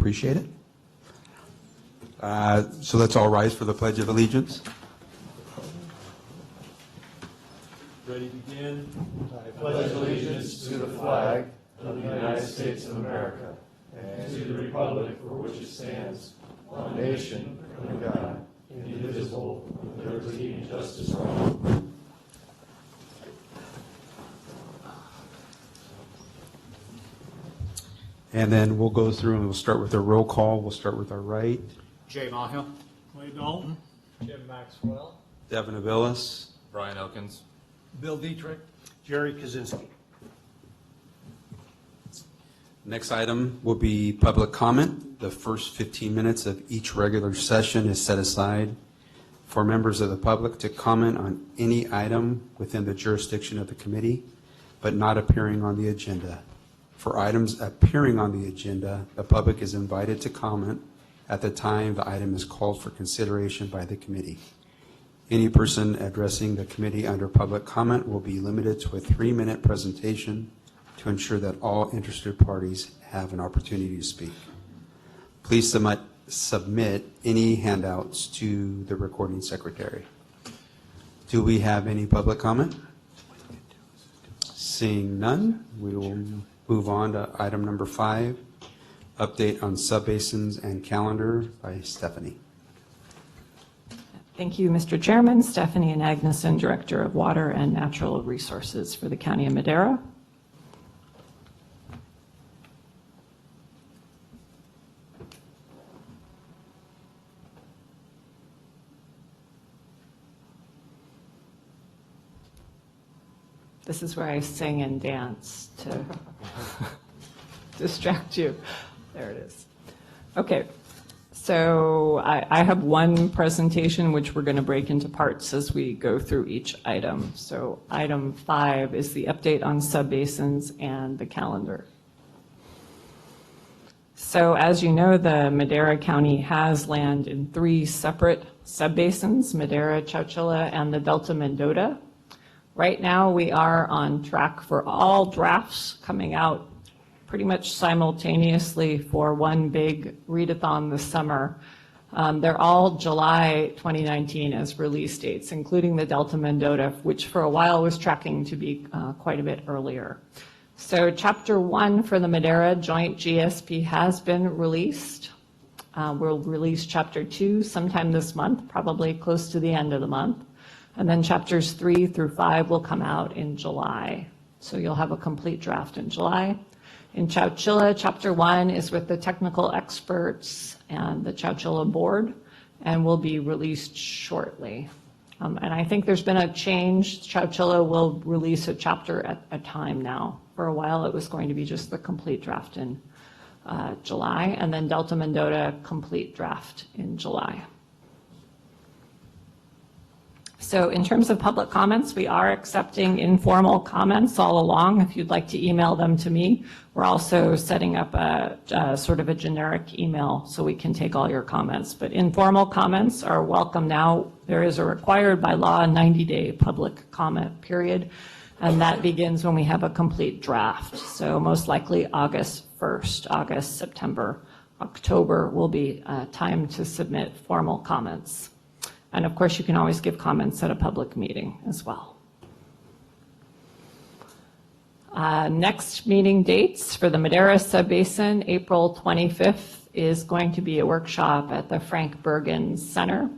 Appreciate it. So let's all rise for the Pledge of Allegiance. Ready to begin? I pledge allegiance to the flag of the United States of America and to the republic for which it stands, one nation, under God, indivisible, with liberty and justice for all. And then we'll go through and we'll start with a roll call. We'll start with our right. Jay Mahill. Clay Dalton. Jim Maxwell. Devin Avilas. Brian Elkins. Bill Dietrich. Jerry Kaczynski. Next item will be public comment. The first 15 minutes of each regular session is set aside for members of the public to comment on any item within the jurisdiction of the committee, but not appearing on the agenda. For items appearing on the agenda, the public is invited to comment at the time the item is called for consideration by the committee. Any person addressing the committee under public comment will be limited to a 3-minute presentation to ensure that all interested parties have an opportunity to speak. Please submit any handouts to the recording secretary. Do we have any public comment? Seeing none, we will move on to item number 5, update on subbasins and calendar by Stephanie. Thank you, Mr. Chairman. Stephanie Agneson, Director of Water and Natural Resources for the County of Madera. This is where I sing and dance to distract you. There it is. Okay. So I have one presentation which we're going to break into parts as we go through each item. So item 5 is the update on subbasins and the calendar. So as you know, the Madera County has land in 3 separate subbasins, Madera, Chowchilla, and the Delta Mendota. Right now we are on track for all drafts coming out pretty much simultaneously for one big readathon this summer. They're all July 2019 as release dates, including the Delta Mendota, which for a while was tracking to be quite a bit earlier. So Chapter 1 for the Madera Joint GSP has been released. We'll release Chapter 2 sometime this month, probably close to the end of the month. And then Chapters 3 through 5 will come out in July. So you'll have a complete draft in July. In Chowchilla, Chapter 1 is with the technical experts and the Chowchilla board and will be released shortly. And I think there's been a change. Chowchilla will release a chapter at a time now. For a while, it was going to be just the complete draft in July, and then Delta Mendota, complete draft in July. So in terms of public comments, we are accepting informal comments all along. If you'd like to email them to me, we're also setting up a sort of a generic email so we can take all your comments. But informal comments are welcome now. There is a required by law 90-day public comment period, and that begins when we have a complete draft. So most likely August 1st, August, September, October will be time to submit formal comments. And of course, you can always give comments at a public meeting as well. Next meeting dates for the Madera Subbasin, April 25th is going to be a workshop at the Frank Bergen Center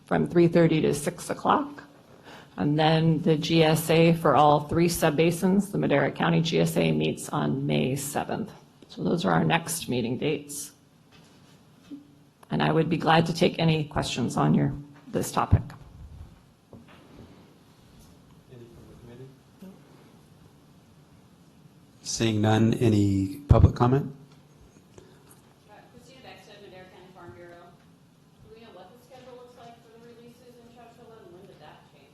from 3:30 to 6 o'clock. And then the GSA for all 3 subbasins, the Madera County GSA meets on May 7th. So those are our next meeting dates. And I would be glad to take any questions on this topic. Any from the committee? No. Seeing none, any public comment? Christina Beckstead, Madera County Farm Bureau. Do we know what the schedule looks like for the releases in Chowchilla, and when did that change?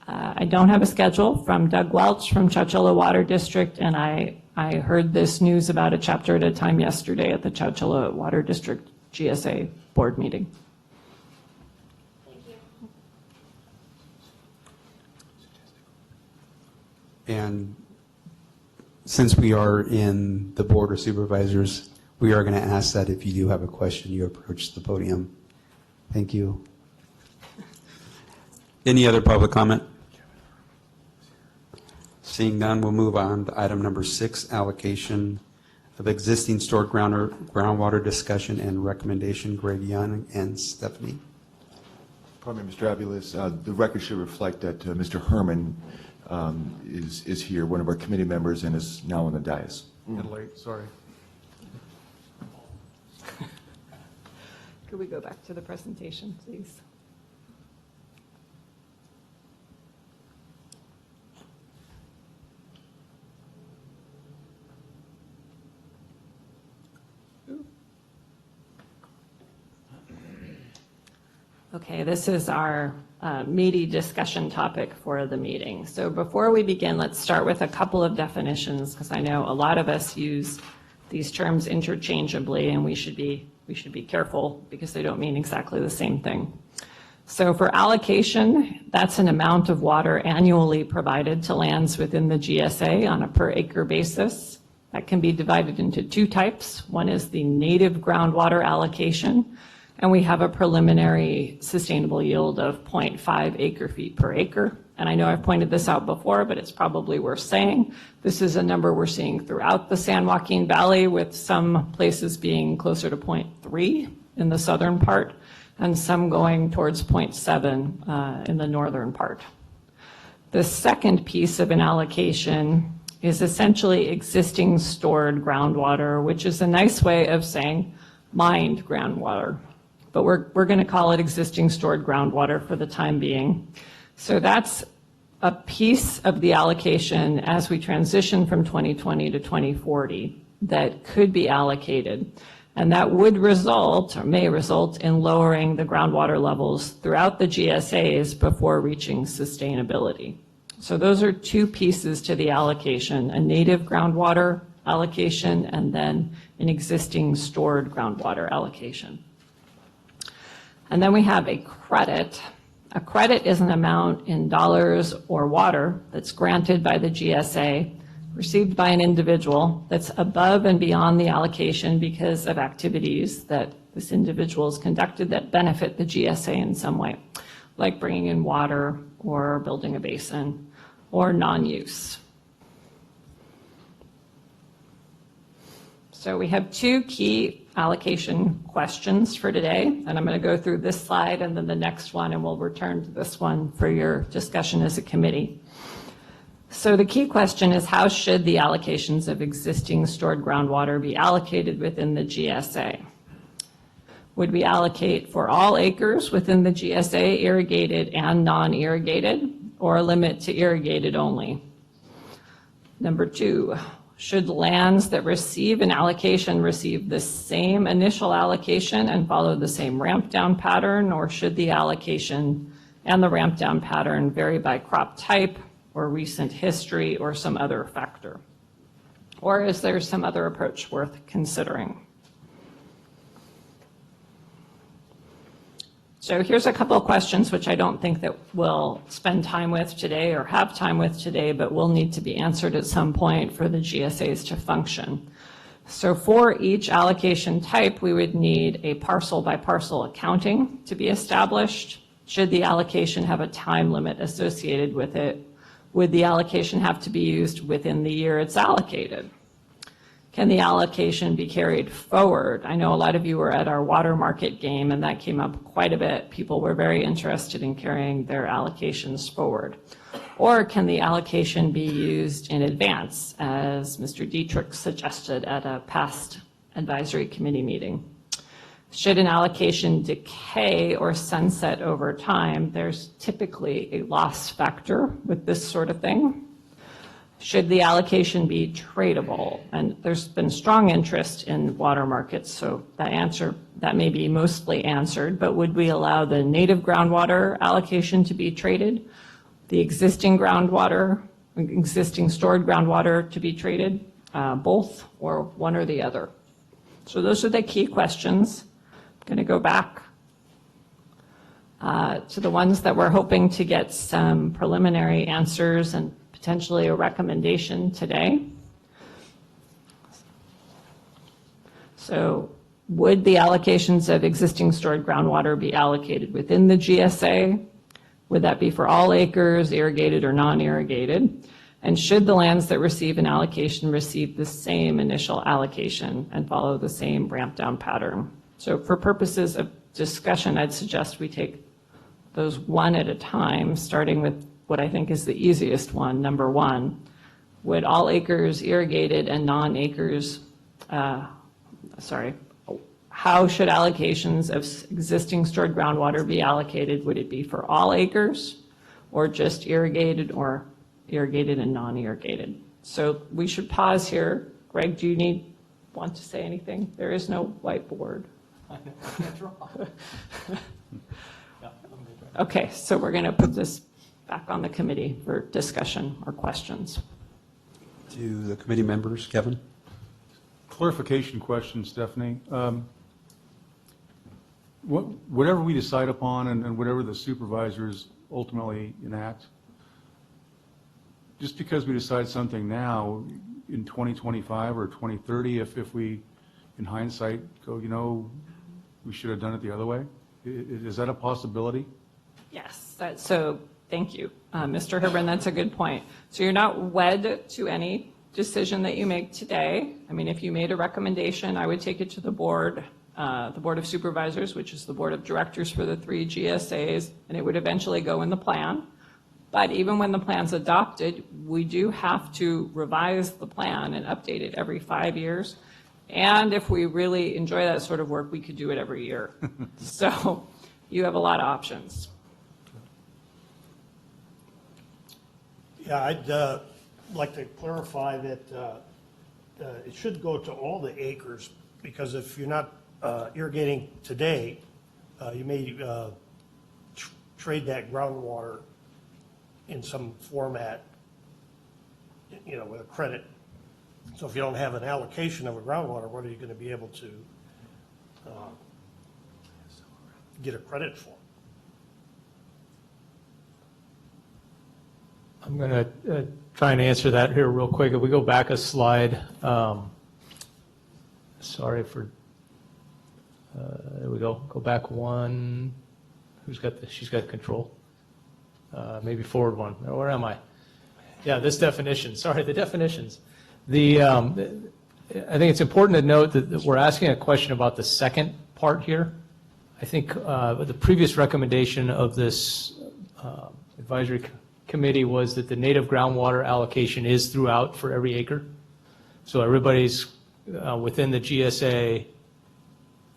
I don't have a schedule from Doug Welch from Chowchilla Water District, and I heard this news about a chapter at a time yesterday at the Chowchilla Water District GSA board meeting. Thank you. And since we are in the Board of Supervisors, we are going to ask that if you do have a question, you approach the podium. Thank you. Any other public comment? Seeing none, we'll move on to item number 6, allocation of existing stored groundwater discussion and recommendation. Greg Young and Stephanie. Pardon me, Mr. Abulis. The record should reflect that Mr. Herman is here, one of our committee members, and is now on the dais. And late, sorry. Could we go back to the presentation, please? Okay, this is our meaty discussion topic for the meeting. So before we begin, let's start with a couple of definitions, because I know a lot of us use these terms interchangeably, and we should be careful because they don't mean exactly the same thing. So for allocation, that's an amount of water annually provided to lands within the GSA on a per acre basis. That can be divided into two types. One is the native groundwater allocation, and we have a preliminary sustainable yield of 0.5 acre feet per acre. And I know I've pointed this out before, but it's probably worth saying. This is a number we're seeing throughout the San Joaquin Valley, with some places being closer to 0.3 in the southern part, and some going towards 0.7 in the northern part. The second piece of an allocation is essentially existing stored groundwater, which is a nice way of saying mined groundwater. But we're going to call it existing stored groundwater for the time being. So that's a piece of the allocation as we transition from 2020 to 2040 that could be allocated. And that would result, or may result, in lowering the groundwater levels throughout the GSAs before reaching sustainability. So those are two pieces to the allocation: a native groundwater allocation and then an existing stored groundwater allocation. And then we have a credit. A credit is an amount in dollars or water that's granted by the GSA, received by an individual, that's above and beyond the allocation because of activities that this individual has conducted that benefit the GSA in some way, like bringing in water or building a basin or non-use. So we have two key allocation questions for today, and I'm going to go through this slide and then the next one, and we'll return to this one for your discussion as a committee. So the key question is, how should the allocations of existing stored groundwater be allocated within the GSA? Would we allocate for all acres within the GSA, irrigated and non-irrigated, or a limit to irrigated only? Number two, should lands that receive an allocation receive the same initial allocation and follow the same ramp down pattern, or should the allocation and the ramp down pattern vary by crop type or recent history or some other factor? Or is there some other approach worth considering? So here's a couple of questions which I don't think that we'll spend time with today or have time with today, but will need to be answered at some point for the GSAs to function. So for each allocation type, we would need a parcel by parcel accounting to be established. Should the allocation have a time limit associated with it? Would the allocation have to be used within the year it's allocated? Can the allocation be carried forward? I know a lot of you were at our water market game, and that came up quite a bit. People were very interested in carrying their allocations forward. Or can the allocation be used in advance, as Mr. Dietrich suggested at a past advisory committee meeting? Should an allocation decay or sunset over time? There's typically a loss factor with this sort of thing. Should the allocation be tradable? And there's been strong interest in water markets, so that may be mostly answered, but would we allow the native groundwater allocation to be traded, the existing stored groundwater to be traded, both, or one or the other? So those are the key questions. I'm going to go back to the ones that we're hoping to get some preliminary answers and potentially a recommendation today. So would the allocations of existing stored groundwater be allocated within the GSA? Would that be for all acres, irrigated or non-irrigated? And should the lands that receive an allocation receive the same initial allocation and follow the same ramp down pattern? So for purposes of discussion, I'd suggest we take those one at a time, starting with what I think is the easiest one, number one. Would all acres irrigated and non-acres, how should allocations of existing stored groundwater be allocated? Would it be for all acres or just irrigated or irrigated and non-irrigated? So we should pause here. Greg, do you want to say anything? There is no whiteboard. Okay, so we're going to put this back on the committee for discussion or questions. To the committee members, Kevin? Clarification question, Stephanie. Whatever we decide upon and whatever the supervisors ultimately enact, just because we decide something now in 2025 or 2030, if we, in hindsight, go, we should have done it the other way, is that a possibility? Yes, so thank you, Mr. Herban, that's a good point. So you're not wed to any decision that you make today. I mean, if you made a recommendation, I would take it to the Board of Supervisors, which is the Board of Directors for the 3 GSAs, and it would eventually go in the plan. But even when the plan's adopted, we do have to revise the plan and update it every 5 years. And if we really enjoy that sort of work, we could do it every year. So you have a lot of options. Yeah, I'd like to clarify that it should go to all the acres, because if you're not irrigating today, you may trade that groundwater in some format, with a credit. So if you don't have an allocation of a groundwater, what are you going to be able to get a credit for? I'm going to try and answer that here real quick. If we go back a slide, sorry for, there we go. Go back one. Who's got this? She's got control. Maybe forward one. Where am I? Yeah, this definition. Sorry, the definitions. I think it's important to note that we're asking a question about the second part here. I think the previous recommendation of this advisory committee was that the native groundwater allocation is throughout for every acre. So everybody's within the GSA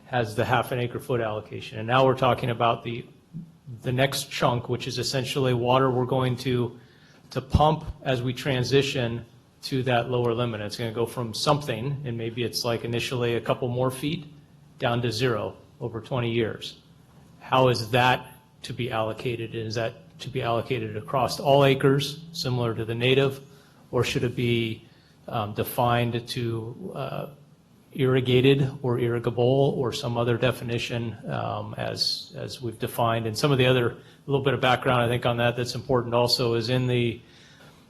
has the half an acre foot allocation. And now we're talking about the next chunk, which is essentially water we're going to pump as we transition to that lower limit. It's going to go from something, and maybe it's like initially a couple more feet, down to 0 over 20 years. How is that to be allocated? Is that to be allocated across all acres, similar to the native, or should it be defined to irrigated or irrigable or some other definition as we've defined? And some of the other, a little bit of background I think on that that's important also is in the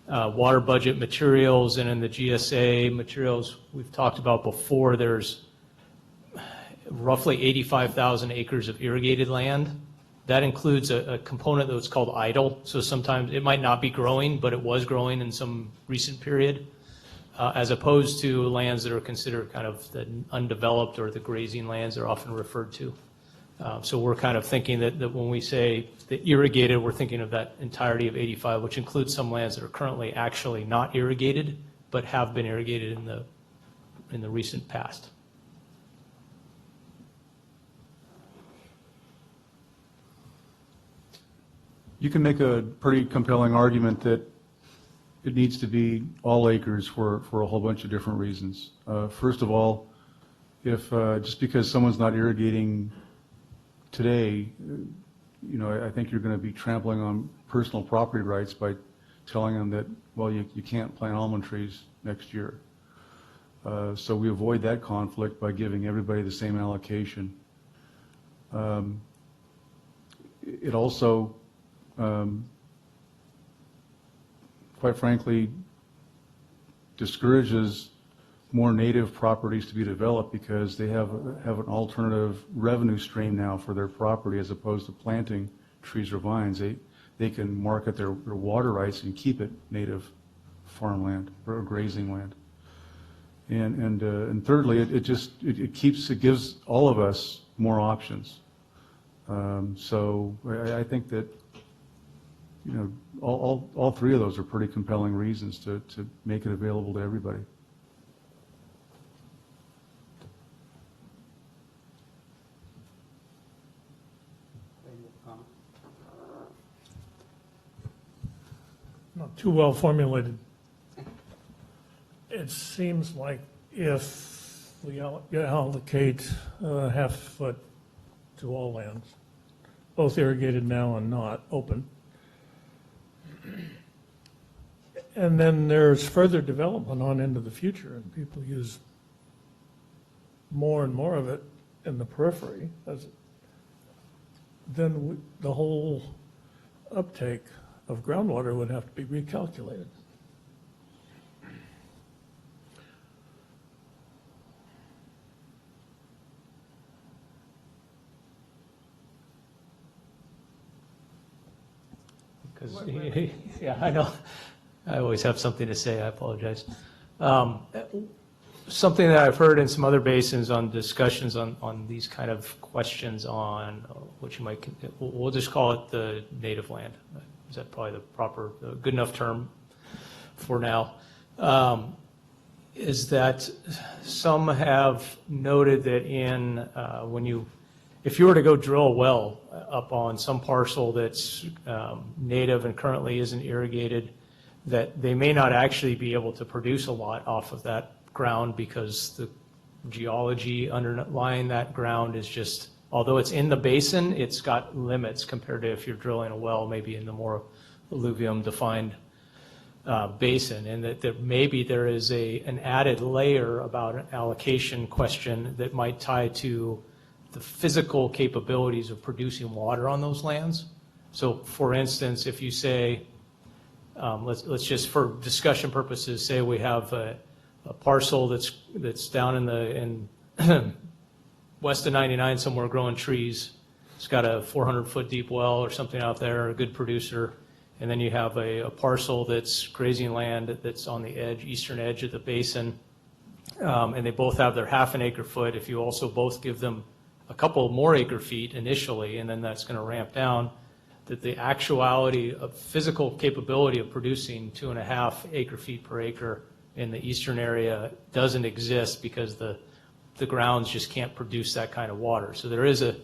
water budget materials and in the GSA materials we've talked about before, there's roughly 85,000 acres of irrigated land. That includes a component that's called idle. So sometimes it might not be growing, but it was growing in some recent period, as opposed to lands that are considered kind of the undeveloped or the grazing lands they're often referred to. So we're kind of thinking that when we say the irrigated, we're thinking of that entirety of 85, which includes some lands that are currently actually not irrigated, but have been irrigated in the recent past. You can make a pretty compelling argument that it needs to be all acres for a whole bunch of different reasons. First of all, if just because someone's not irrigating today, I think you're going to be trampling on personal property rights by telling them that, well, you can't plant almond trees next year. So we avoid that conflict by giving everybody the same allocation. It also, quite frankly, discourages more native properties to be developed because they have an alternative revenue stream now for their property as opposed to planting trees or vines. They can market their water rights and keep it native farmland or grazing land. And thirdly, it gives all of us more options. So I think that, you know, all three of those are pretty compelling reasons to make it available to everybody. Not too well formulated. It seems like if we allocate a half foot to all lands, both irrigated now and not open, and then there's further development on into the future, and people use more and more of it in the periphery, then the whole uptake of groundwater would have to be recalculated. Because, yeah, I know, I always have something to say, I apologize. Something that I've heard in some other basins on discussions on these kind of questions on what you might, we'll just call it the native land. Is that probably the proper, good enough term for now? Is that some have noted that if you were to go drill a well up on some parcel that's native and currently isn't irrigated, that they may not actually be able to produce a lot off of that ground because the geology underlying that ground is just, although it's in the basin, it's got limits compared to if you're drilling a well maybe in the more alluvium-defined basin, and that maybe there is an added layer about an allocation question that might tie to the physical capabilities of producing water on those lands. So for instance, if you say, let's just for discussion purposes say we have a parcel that's down in west of 99 somewhere growing trees. It's got a 400-foot deep well or something out there, a good producer. And then you have a parcel that's grazing land that's on the eastern edge of the basin. And they both have their half an acre foot. If you also both give them a couple more acre feet initially, and then that's going to ramp down, that the actuality of physical capability of producing 2.5 acre feet per acre in the eastern area doesn't exist because the grounds just can't produce that kind of water. So there is a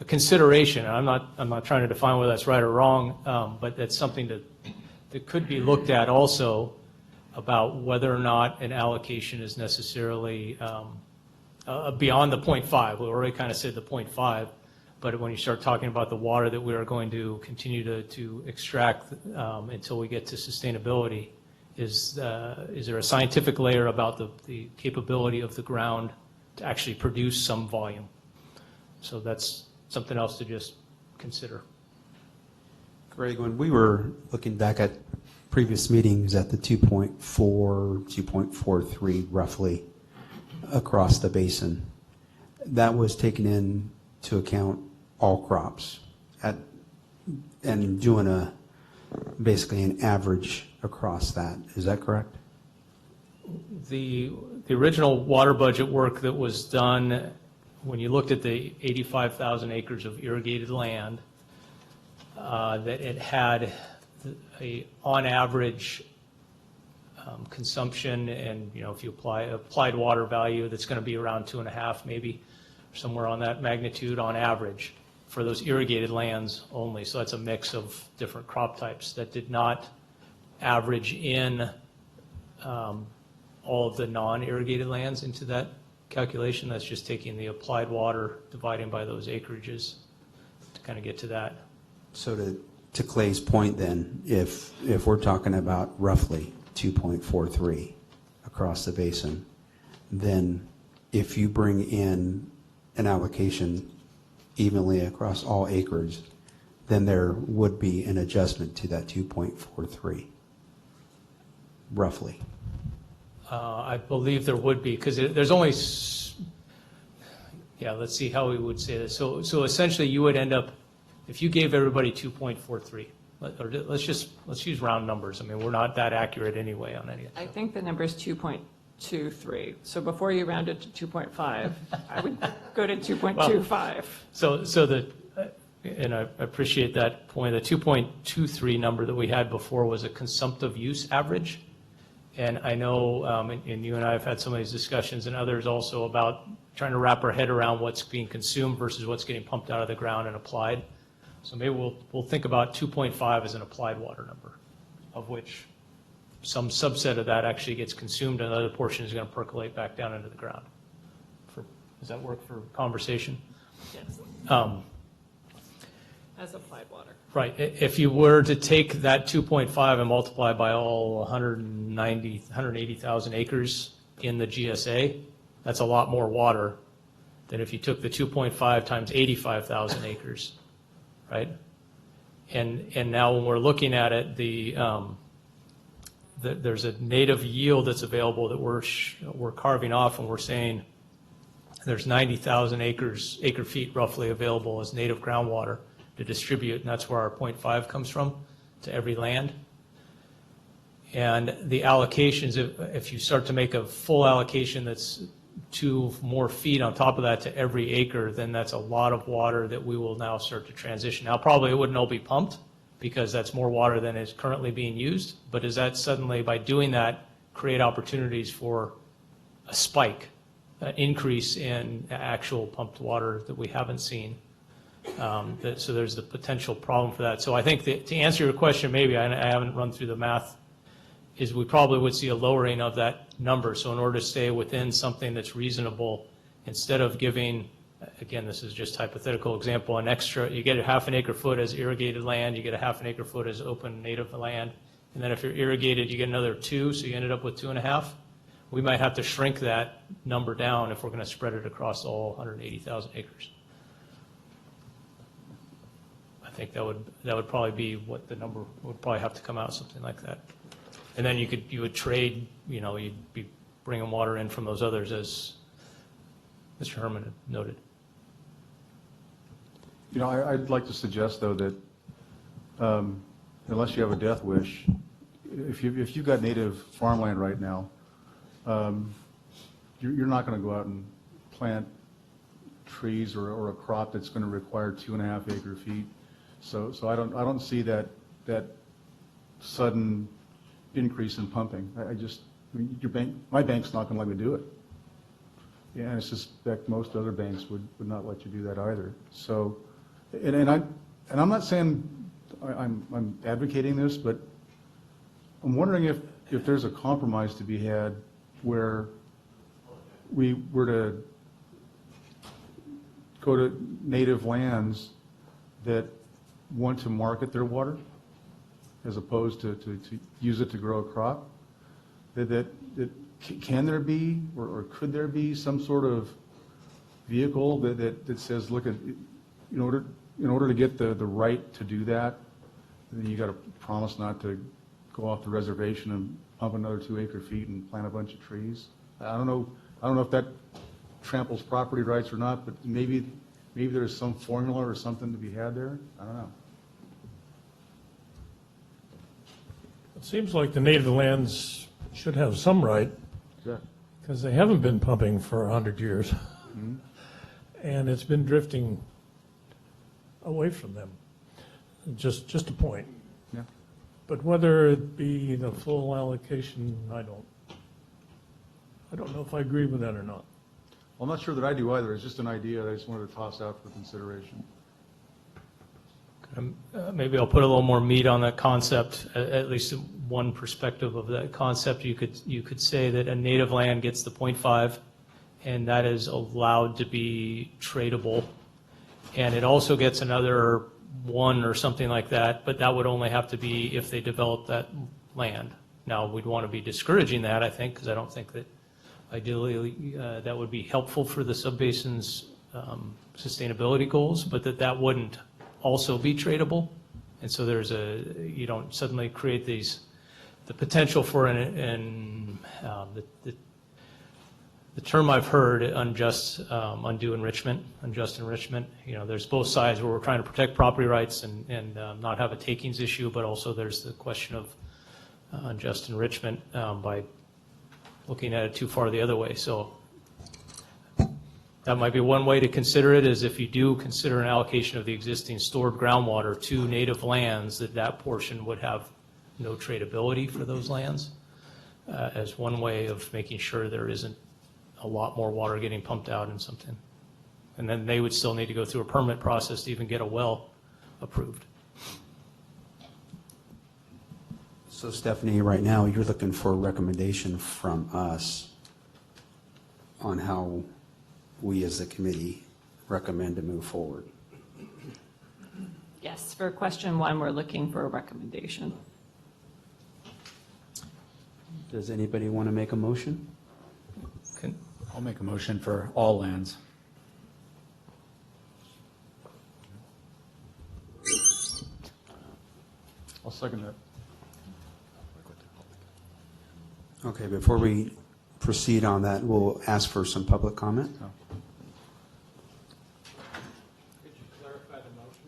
consideration, and I'm not trying to define whether that's right or wrong, but that's something that could be looked at also about whether or not an allocation is necessarily beyond the 0.5. We already kind of said the 0.5, but when you start talking about the water that we are going to continue to extract until we get to sustainability, is there a scientific layer about the capability of the ground to actually produce some volume? So that's something else to just consider. Greg, when we were looking back at previous meetings at the 2.4, 2.43 roughly across the basin, that was taken into account all crops and doing basically an average across that. Is that correct? The original water budget work that was done, when you looked at the 85,000 acres of irrigated land, that it had on average consumption, and if you apply applied water value, that's going to be around 2.5 maybe, somewhere on that magnitude on average for those irrigated lands only. So that's a mix of different crop types that did not average in all of the non-irrigated lands into that calculation. That's just taking the applied water, dividing by those acreages to kind of get to that. So to Clay's point then, if we're talking about roughly 2.43 across the basin, then if you bring in an allocation evenly across all acres, then there would be an adjustment to that 2.43, roughly. I believe there would be, because there's only, let's see how we would say this. So essentially, you would end up, if you gave everybody 2.43, or let's use round numbers. I mean, we're not that accurate anyway on any of I that. think the number is 2.23. So before you round it to 2.5, I would go to 2.25. And I appreciate that point. The 2.23 number that we had before was a consumptive use average. And I know, and you and I have had some of these discussions and others also about trying to wrap our head around what's being consumed versus what's getting pumped out of the ground and applied. So maybe we'll think about 2.5 as an applied water number, of which some subset of that actually gets consumed and another portion is going to percolate back down into the ground. Does that work for conversation? Yes, as applied water. Right. If you were to take that 2.5 and multiply by all 180,000 acres in the GSA, that's a lot more water than if you took the 2.5 times 85,000 acres, right? And now when we're looking at it, there's a native yield that's available that we're carving off, and we're saying there's 90,000 acre feet roughly available as native groundwater to distribute, and that's where our 0.5 comes from to every land. And the allocations, if you start to make a full allocation that's 2 more feet on top of that to every acre, then that's a lot of water that we will now start to transition. Now, probably it wouldn't all be pumped because that's more water than is currently being used, but does that suddenly, by doing that, create opportunities for a spike, an increase in actual pumped water that we haven't seen? So there's the potential problem for that. So I think that to answer your question, maybe I haven't run through the math, is we probably would see a lowering of that number. So in order to stay within something that's reasonable, instead of giving, again, this is just hypothetical example, an extra, you get a half an acre foot as irrigated land, you get a half an acre foot as open native land, and then if you're irrigated, you get another 2, so you ended up with 2.5. We might have to shrink that number down if we're going to spread it across all 180,000 acres. I think that would probably be what the number would probably have to come out, something like that. And then you would trade, you'd be bringing water in from those others, as Mr. Herman had noted. I'd like to suggest, though, that unless you have a death wish, if you've got native farmland right now, you're not going to go out and plant trees or a crop that's going to require 2.5 acre feet. So I don't see that sudden increase in pumping. My bank's not going to let me do it. Yeah, and I suspect most other banks would not let you do that either. So, and I'm not saying I'm advocating this, but I'm wondering if there's a compromise to be had where we were to go to native lands that want to market their water as opposed to use it to grow a crop. Can there be or could there be some sort of vehicle that says, look, in order to get the right to do that, then you got to promise not to go off the reservation and pump another 2 acre feet and plant a bunch of trees. I don't know if that tramples property rights or not, but maybe there's some formula or something to be had there. I don't know. It seems like the native lands should have some right, because they haven't been pumping for 100 years. Mm-hmm. And it's been drifting away from them. Just a point. Yeah. But whether it be the full allocation, I don't know if I agree with that or not. Well, I'm not sure that I do either. It's just an idea that I just wanted to toss out for consideration. Maybe I'll put a little more meat on that concept, at least one perspective of that concept. You could say that a native land gets the 0.5, and that is allowed to be tradable. And it also gets another 1 or something like that, but that would only have to be if they develop that land. Now, we'd want to be discouraging that, I think, because I don't think that ideally that would be helpful for the subbasin's sustainability goals, but that wouldn't also be tradable. And so you don't suddenly create these the potential for the term I've heard, undue enrichment, unjust enrichment. You know, there's both sides where we're trying to protect property rights and not have a takings issue, but also there's the question of unjust enrichment by looking at it too far the other way. So that might be one way to consider it, is if you do consider an allocation of the existing stored groundwater to native lands, that portion would have no tradability for those lands, as one way of making sure there isn't a lot more water getting pumped out in something. And then they would still need to go through a permit process to even get a well approved. So Stephanie, right now, you're looking for a recommendation from us on how we as a committee recommend to move forward. Yes, for question 1, we're looking for a recommendation. Does anybody want to make a motion? I'll make a motion for all lands. I'll second that. Okay, before we proceed on that, we'll ask for some public comment. Could you clarify the motion?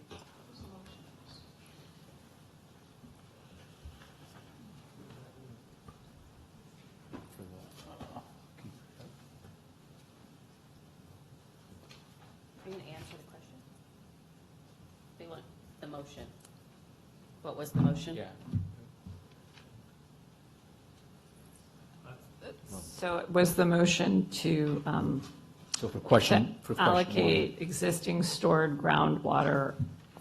Are you going to answer the question? They want the motion. What was the motion? So it was the motion to So for question one. allocate existing stored groundwater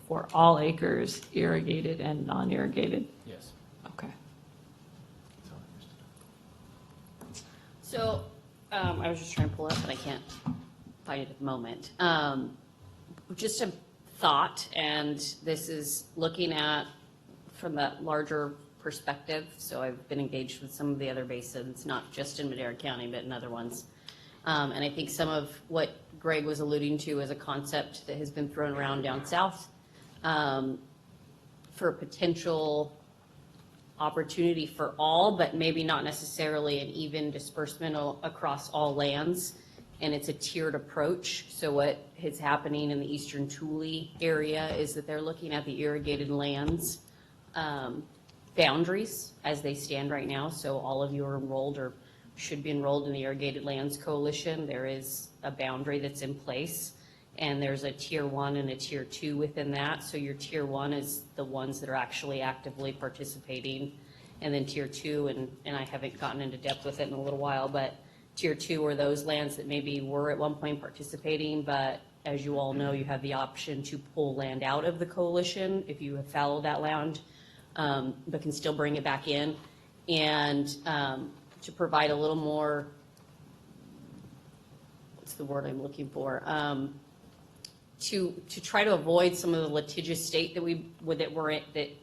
for all acres, irrigated and non-irrigated? Yes. Okay. So, I was just trying to pull it up, but I can't find it at the moment. Just a thought, and this is looking at from that larger perspective. So I've been engaged with some of the other basins, not just in Madera County, but in other ones. And I think some of what Greg was alluding to is a concept that has been thrown around down south for potential opportunity for all, but maybe not necessarily an even disbursement across all lands. And it's a tiered approach. So what is happening in the eastern Thule area is that they're looking at the irrigated lands boundaries as they stand right now. So all of you are enrolled or should be enrolled in the Irrigated Lands Coalition. There is a boundary that's in place, and there's a tier 1 and a tier 2 within that. So your tier 1 is the ones that are actually actively participating, and then tier 2, and I haven't gotten into depth with it in a little while, but tier 2 are those lands that maybe were at one point participating, but as you all know, you have the option to pull land out of the coalition if you have followed that land, but can still bring it back in. And to provide a little more, what's the word I'm looking for? To try to avoid some of the litigious state that we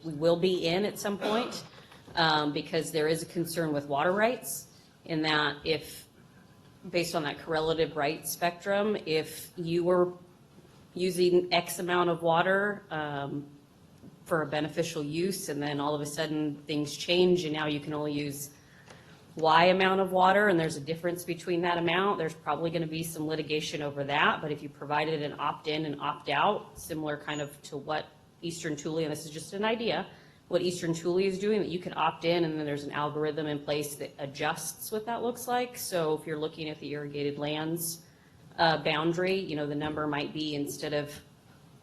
will be in at some point, because there is a concern with water rights, in that if, based on that correlative rights spectrum, if you were using X amount of water for a beneficial use, and then all of a sudden things change and now you can only use Y amount of water, and there's a difference between that amount, there's probably going to be some litigation over that. But if you provided an opt-in and opt-out, similar kind of to what Eastern Thule, and this is just an idea, what Eastern Thule is doing, that you can opt in and then there's an algorithm in place that adjusts what that looks like. So if you're looking at the irrigated lands boundary, you know, the number might be, instead of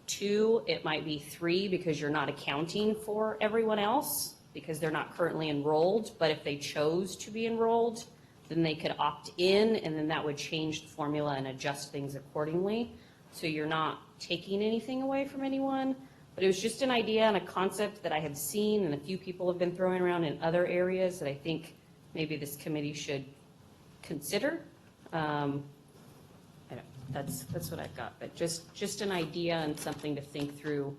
2, it might be 3, because you're not accounting for everyone else because they're not currently enrolled. But if they chose to be enrolled, then they could opt in, and then that would change the formula and adjust things accordingly. So you're not taking anything away from anyone. But it was just an idea and a concept that I have seen and a few people have been throwing around in other areas that I think maybe this committee should consider. That's what I've got, but just an idea and something to think through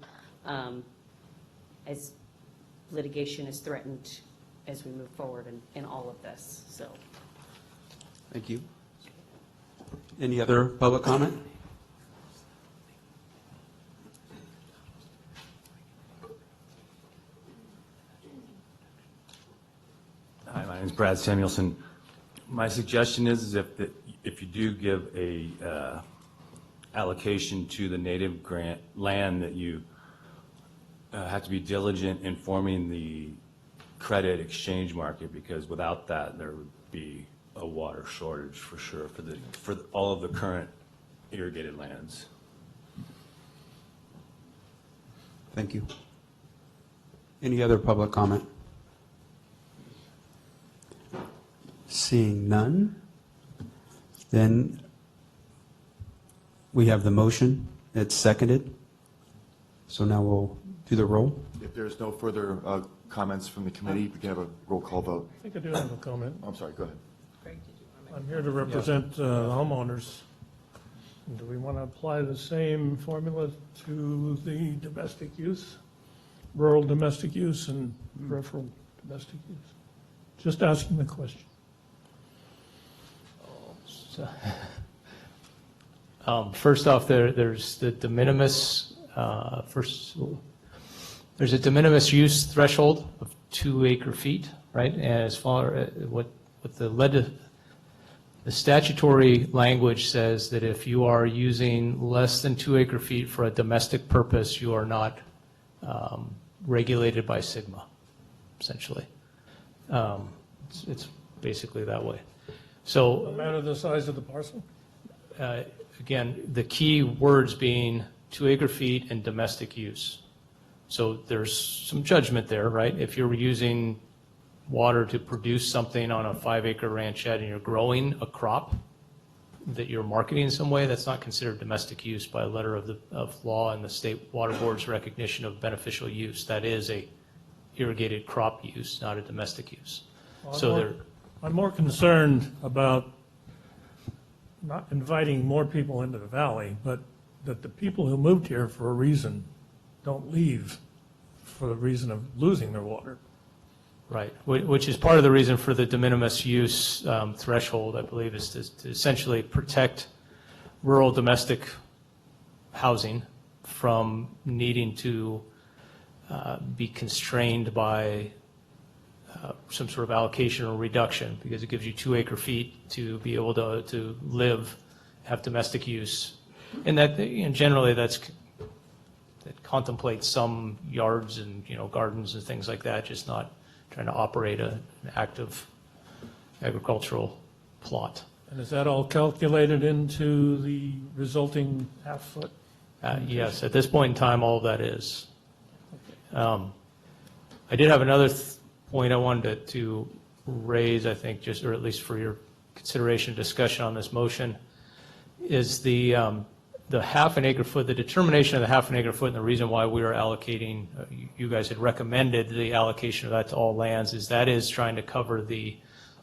as litigation is threatened as we move forward in all of this, so. Thank you. Any other public comment? name's Brad Samuelson. My suggestion is if you do give a allocation to the native grant land, that you have to be diligent in forming the credit exchange market, because without that, there would be a water shortage for sure for all of the current irrigated lands. Thank you. Any other public comment? Seeing none, then we have the motion. It's seconded. So now we'll do the roll. If there's no further comments from the committee, we can have a roll call vote. I think I do have a comment. I'm sorry, go ahead. I'm here to represent homeowners. Do we want to apply the same formula to the domestic use, rural domestic use and peripheral domestic use? Just asking the question. First off, there's the de minimis, there's a de minimis use threshold of 2 acre-feet, right? And as far as what the statutory language says that if you are using less than 2 acre-feet for a domestic purpose, you are not regulated by SGMA, essentially. It's basically that way. So No matter the size of the parcel? again, the key words being 2 acre-feet and domestic use. So there's some judgment there, right? If you're using water to produce something on a 5 acre ranchette and you're growing a crop that you're marketing in some way, that's not considered domestic use by letter of law and the state water board's recognition of beneficial use. That is a irrigated crop use, not a domestic use. Well, I'm more concerned about not inviting more people into the valley, but that the people who moved here for a reason don't leave for the reason of losing their water. Right, which is part of the reason for the de minimis use threshold, I believe, is to essentially protect rural domestic housing from needing to be constrained by some sort of allocation or reduction, because it gives you 2 acre-feet to be able to live, have domestic use. And that, generally that contemplates some yards and, gardens and things like that, just not trying to operate an active agricultural plot. And is that all calculated into the resulting half-foot? Yes, at this point in time, all of that is. I did have another point I wanted to raise, I think, or at least for your consideration, discussion on this motion, is the half an acre foot, the determination of the half an acre foot, and the reason why we are allocating, you guys had recommended the allocation of that to all lands, is that is trying to cover the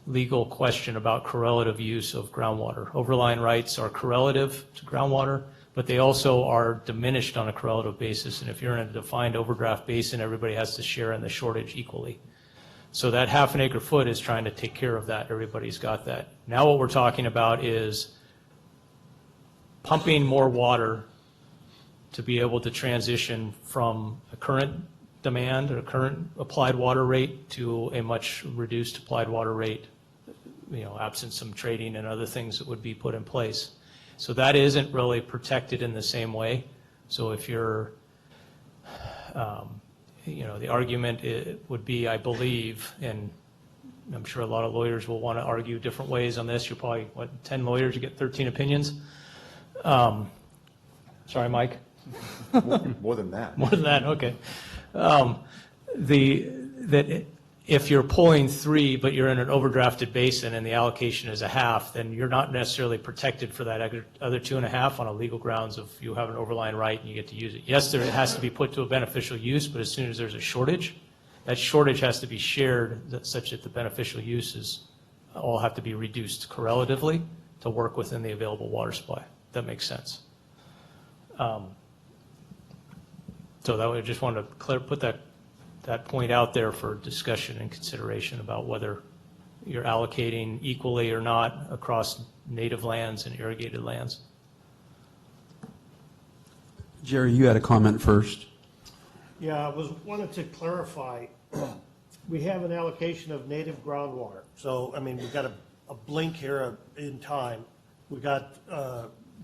legal question about correlative use of groundwater. Overlying rights are correlative to groundwater, but they also are diminished on a correlative basis. And if you're in a defined overdraft basin, everybody has to share in the shortage equally. So that half an acre foot is trying to take care of that. Everybody's got that. Now what we're talking about is pumping more water to be able to transition from a current demand or a current applied water rate to a much reduced applied water rate, absent some trading and other things that would be put in place. So that isn't really protected in the same way. So if you're, the argument would be, I believe, and I'm sure a lot of lawyers will want to argue different ways on this. You're probably, 10 lawyers, you get 13 opinions. Sorry, Mike. More than that. More than that, okay. That if you're pulling 3, but you're in an overdrafted basin and the allocation is a half, then you're not necessarily protected for that other 2.5 on a legal grounds of you have an overlying right and you get to use it. Yes, it has to be put to a beneficial use, but as soon as there's a shortage, that shortage has to be shared such that the beneficial uses all have to be reduced correlatively to work within the available water supply. That makes sense. So that I just wanted to put that point out there for discussion and consideration about whether you're allocating equally or not across native lands and irrigated lands. Jerry, you had a comment first. Yeah, wanted to clarify we have an allocation of native groundwater. So, I mean, we've got a blink here in time. We got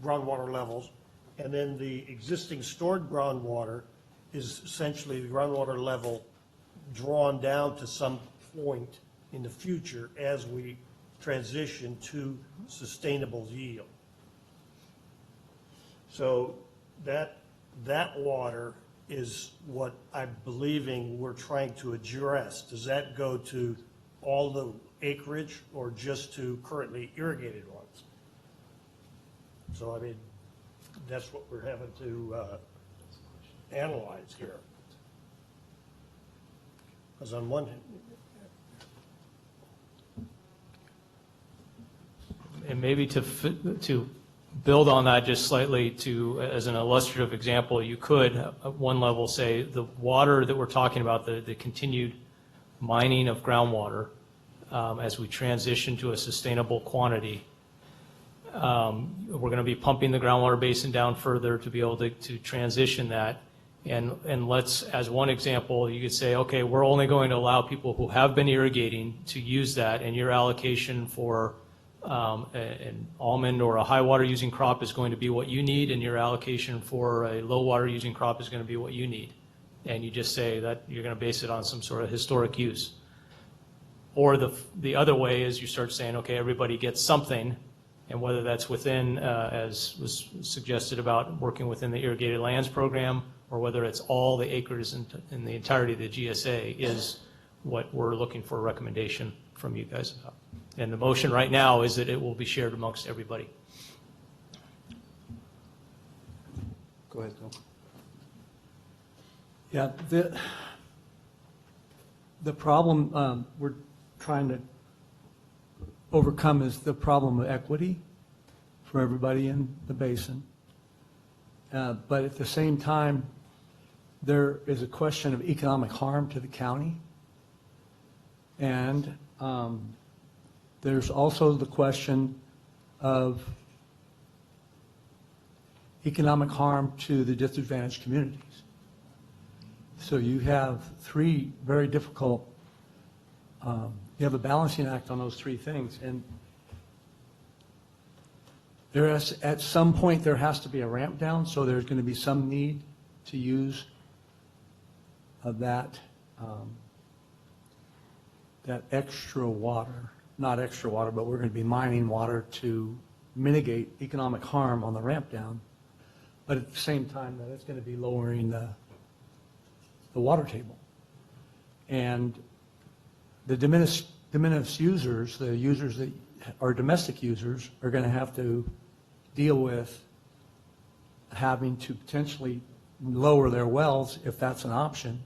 groundwater levels, and then the existing stored groundwater is essentially the groundwater level drawn down to some point in the future as we transition to sustainable yield. So that water is what I'm believing we're trying to address. Does that go to all the acreage or just to currently irrigated ones? So, I mean, that's what we're having to analyze here. Because on one hand, And maybe to build on that just slightly, as an illustrative example, you could, at one level, say the water that we're talking about, the continued mining of groundwater, as we transition to a sustainable quantity, we're going to be pumping the groundwater basin down further to be able to transition that. And let's, as one example, you could say, okay, we're only going to allow people who have been irrigating to use that, and your allocation for an almond or a high water using crop is going to be what you need, and your allocation for a low water using crop is going to be what you need. And you just say that you're going to base it on some sort of historic use. Or the other way is you start saying, okay, everybody gets something, and whether that's within, as was suggested about working within the irrigated lands program, or whether it's all the acres in the entirety of the GSA, is what we're looking for a recommendation from you guys about. And the motion right now is that it will be shared amongst everybody. Go ahead, Bill. Yeah, the problem we're trying to overcome is the problem of equity for everybody in the basin. But at the same time, there is a question of economic harm to the county. And there's also the question of economic harm to the disadvantaged communities. So you have three very difficult, you have a balancing act on those three things. And at some point, there has to be a ramp down, so there's going to be some need to use that extra water, not extra water, but we're going to be mining water to mitigate economic harm on the ramp down. But at the same time, that it's going to be lowering the water table. And the diminished users, the users that are domestic users, are going to have to deal with having to potentially lower their wells, if that's an option,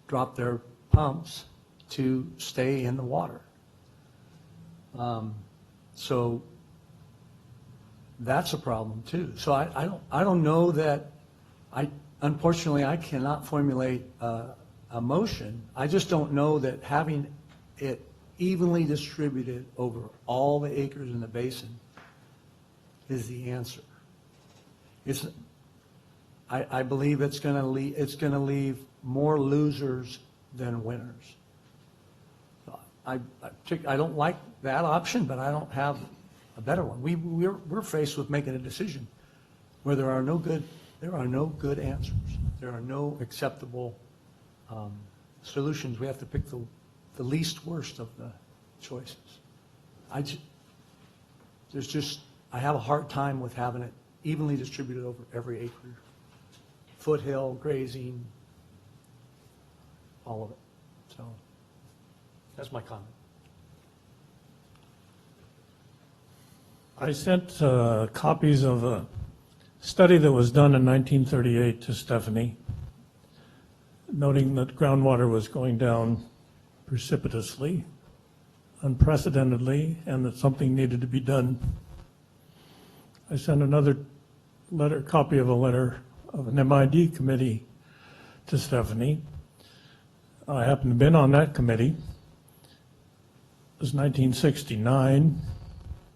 drop their pumps to stay in the water. So that's a problem too. So I don't know that, unfortunately, I cannot formulate a motion. I just don't know that having it evenly distributed over all the acres in the basin is the answer. I believe it's going to leave more losers than winners. I don't like that option, but I don't have a better one. We're faced with making a decision where there are no good answers. There are no acceptable solutions. We have to pick the least worst of the choices. I have a hard time with having it evenly distributed over every acre, foothill, grazing, all of it. So that's my comment. I sent copies of a study that was done in 1938 to Stephanie, noting that groundwater was going down precipitously, unprecedentedly, and that something needed to be done. I sent another copy of a letter of an MID committee to Stephanie. I happen to have been on that committee. It was 1969.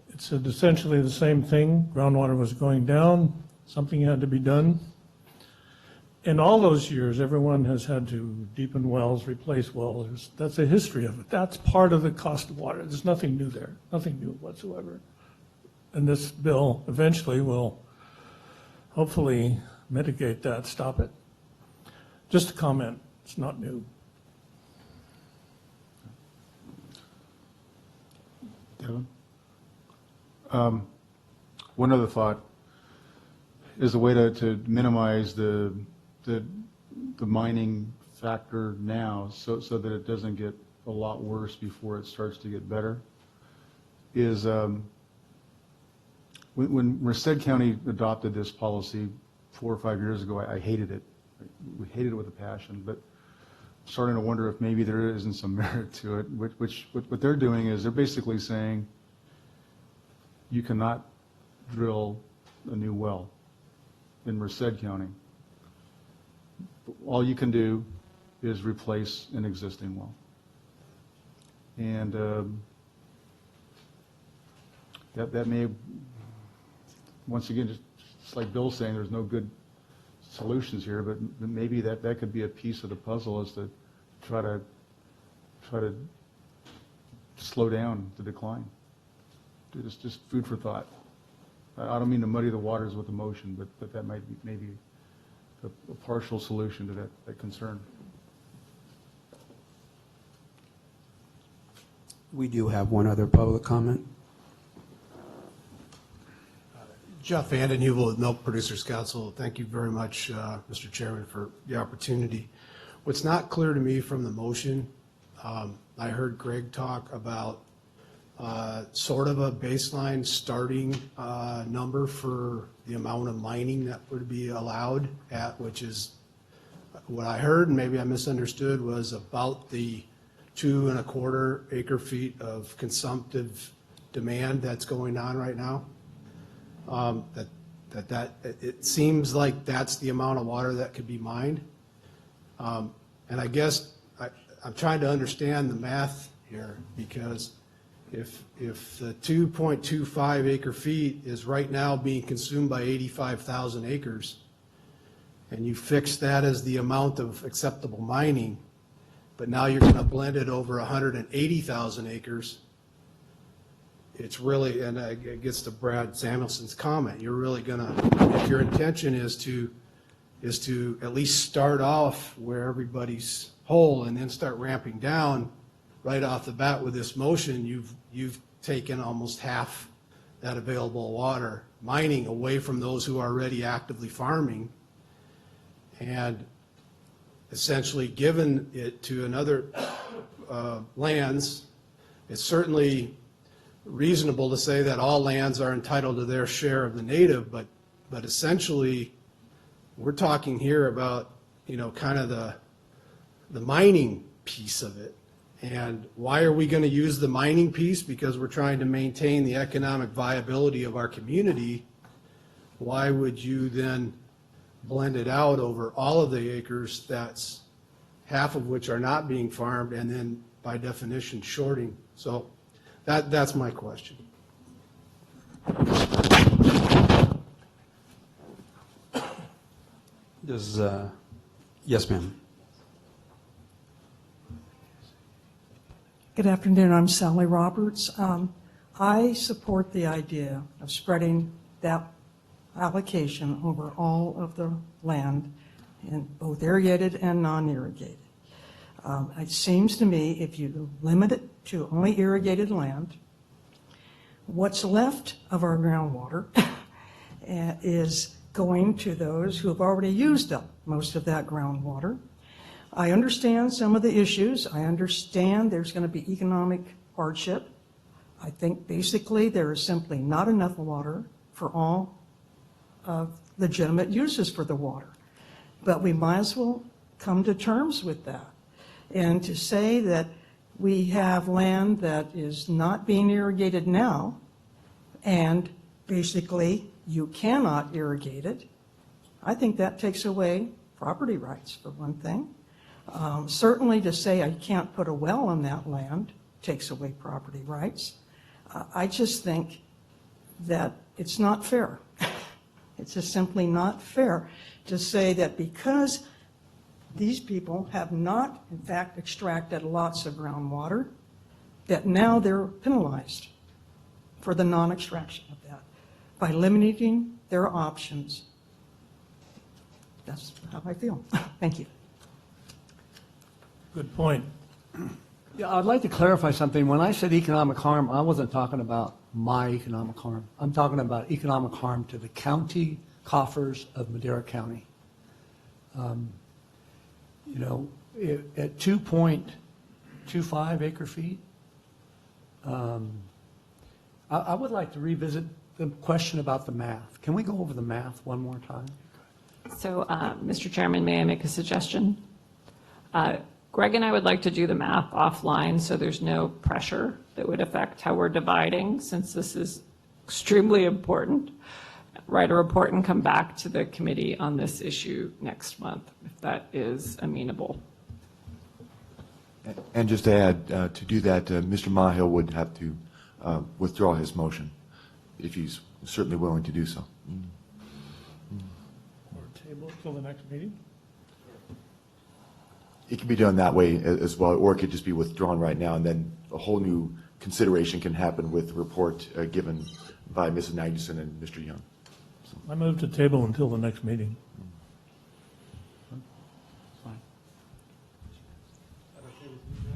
It said essentially the same thing. Groundwater was going down. Something had to be done. in all those years, everyone has had to deepen wells, replace wells. That's a history of it. That's part of the cost of water. There's nothing new there, nothing new whatsoever. And this bill eventually will hopefully mitigate that, stop it. Just a comment, it's not new. Devin? One other thought is a way to minimize the mining factor now so that it doesn't get a lot worse before it starts to get better is when Merced County adopted this policy 4 or 5 years ago, I hated it. We hated it with a passion, but I'm starting to wonder if maybe there isn't some merit to it, what they're doing is they're basically saying you cannot drill a new well in Merced County. All you can do is replace an existing well. And that may, once again, just like Bill's saying, there's no good solutions here, but maybe that could be a piece of the puzzle, is to try to slow down the decline. Just food for thought. I don't mean to muddy the waters with emotion, but that might be maybe a partial solution to that concern. We do have one other public comment. Jeff Vanden Heuvel with Milk Producers Council. Thank you very much, Mr. Chairman, for the opportunity. What's not clear to me from the motion, I heard Greg talk about sort of a baseline starting number for the amount of mining that would be allowed at, which is what I heard, and maybe I misunderstood, was about the 2.25 acre feet of consumptive demand that's going on right now. It seems like that's the amount of water that could be mined. And I guess I'm trying to understand the math here, because if the 2.25 acre feet is right now being consumed by 85,000 acres, and you fix that as the amount of acceptable mining, but now you're going to blend it over 180,000 acres, it's really, and it gets to Brad Samuelson's comment, you're really going to, if your intention is to at least start off where everybody's whole and then start ramping down right off the bat with this motion, you've taken almost half that available water mining away from those who are already actively farming, and essentially given it to another lands. It's certainly reasonable to say that all lands are entitled to their share of the native, but essentially we're talking here about, kind of the mining piece of it. And why are we going to use the mining piece? Because we're trying to maintain the economic viability of our community. Why would you then blend it out over all of the acres, that's half of which are not being farmed, and then by definition shorting? So that's my question. Yes, ma'am. Good afternoon, I'm Sally Roberts. I support the idea of spreading that allocation over all of the land, in both irrigated and non-irrigated. It seems to me if you limit it to only irrigated land, what's left of our groundwater is going to those who have already used up most of that groundwater. I understand some of the issues. I understand there's going to be economic hardship. I think basically there is simply not enough water for all of legitimate uses for the water. But we might as well come to terms with that. And to say that we have land that is not being irrigated now, and basically you cannot irrigate it, I think that takes away property rights, for one thing. Certainly to say I can't put a well on that land takes away property rights. I just think that it's not fair. It's just simply not fair to say that because these people have not, in fact, extracted lots of groundwater, that now they're penalized for the non-extraction of that by limiting their options. That's how I feel. Thank you. Good point. Yeah, I'd like to clarify something. When I said economic harm, I wasn't talking about my economic harm. I'm talking about economic harm to the county coffers of Madera County. You know, at 2.25 acre feet, I would like to revisit the question about the math. Can we go over the math one more time? So, Mr. Chairman, may I make a suggestion? Greg and I would like to do the math offline, so there's no pressure that would affect how we're dividing, since this is extremely important. Write a report and come back to the committee on this issue next month, if that is amenable. And just to add, to do that, Mr. Mahill would have to withdraw his motion, if he's certainly willing to do so. Or table till the next meeting? It can be done that way as well, or it could just be withdrawn right now, and then a whole new consideration can happen with the report given by Mrs. Magnuson and Mr. Young. I move to table until the next meeting. Fine.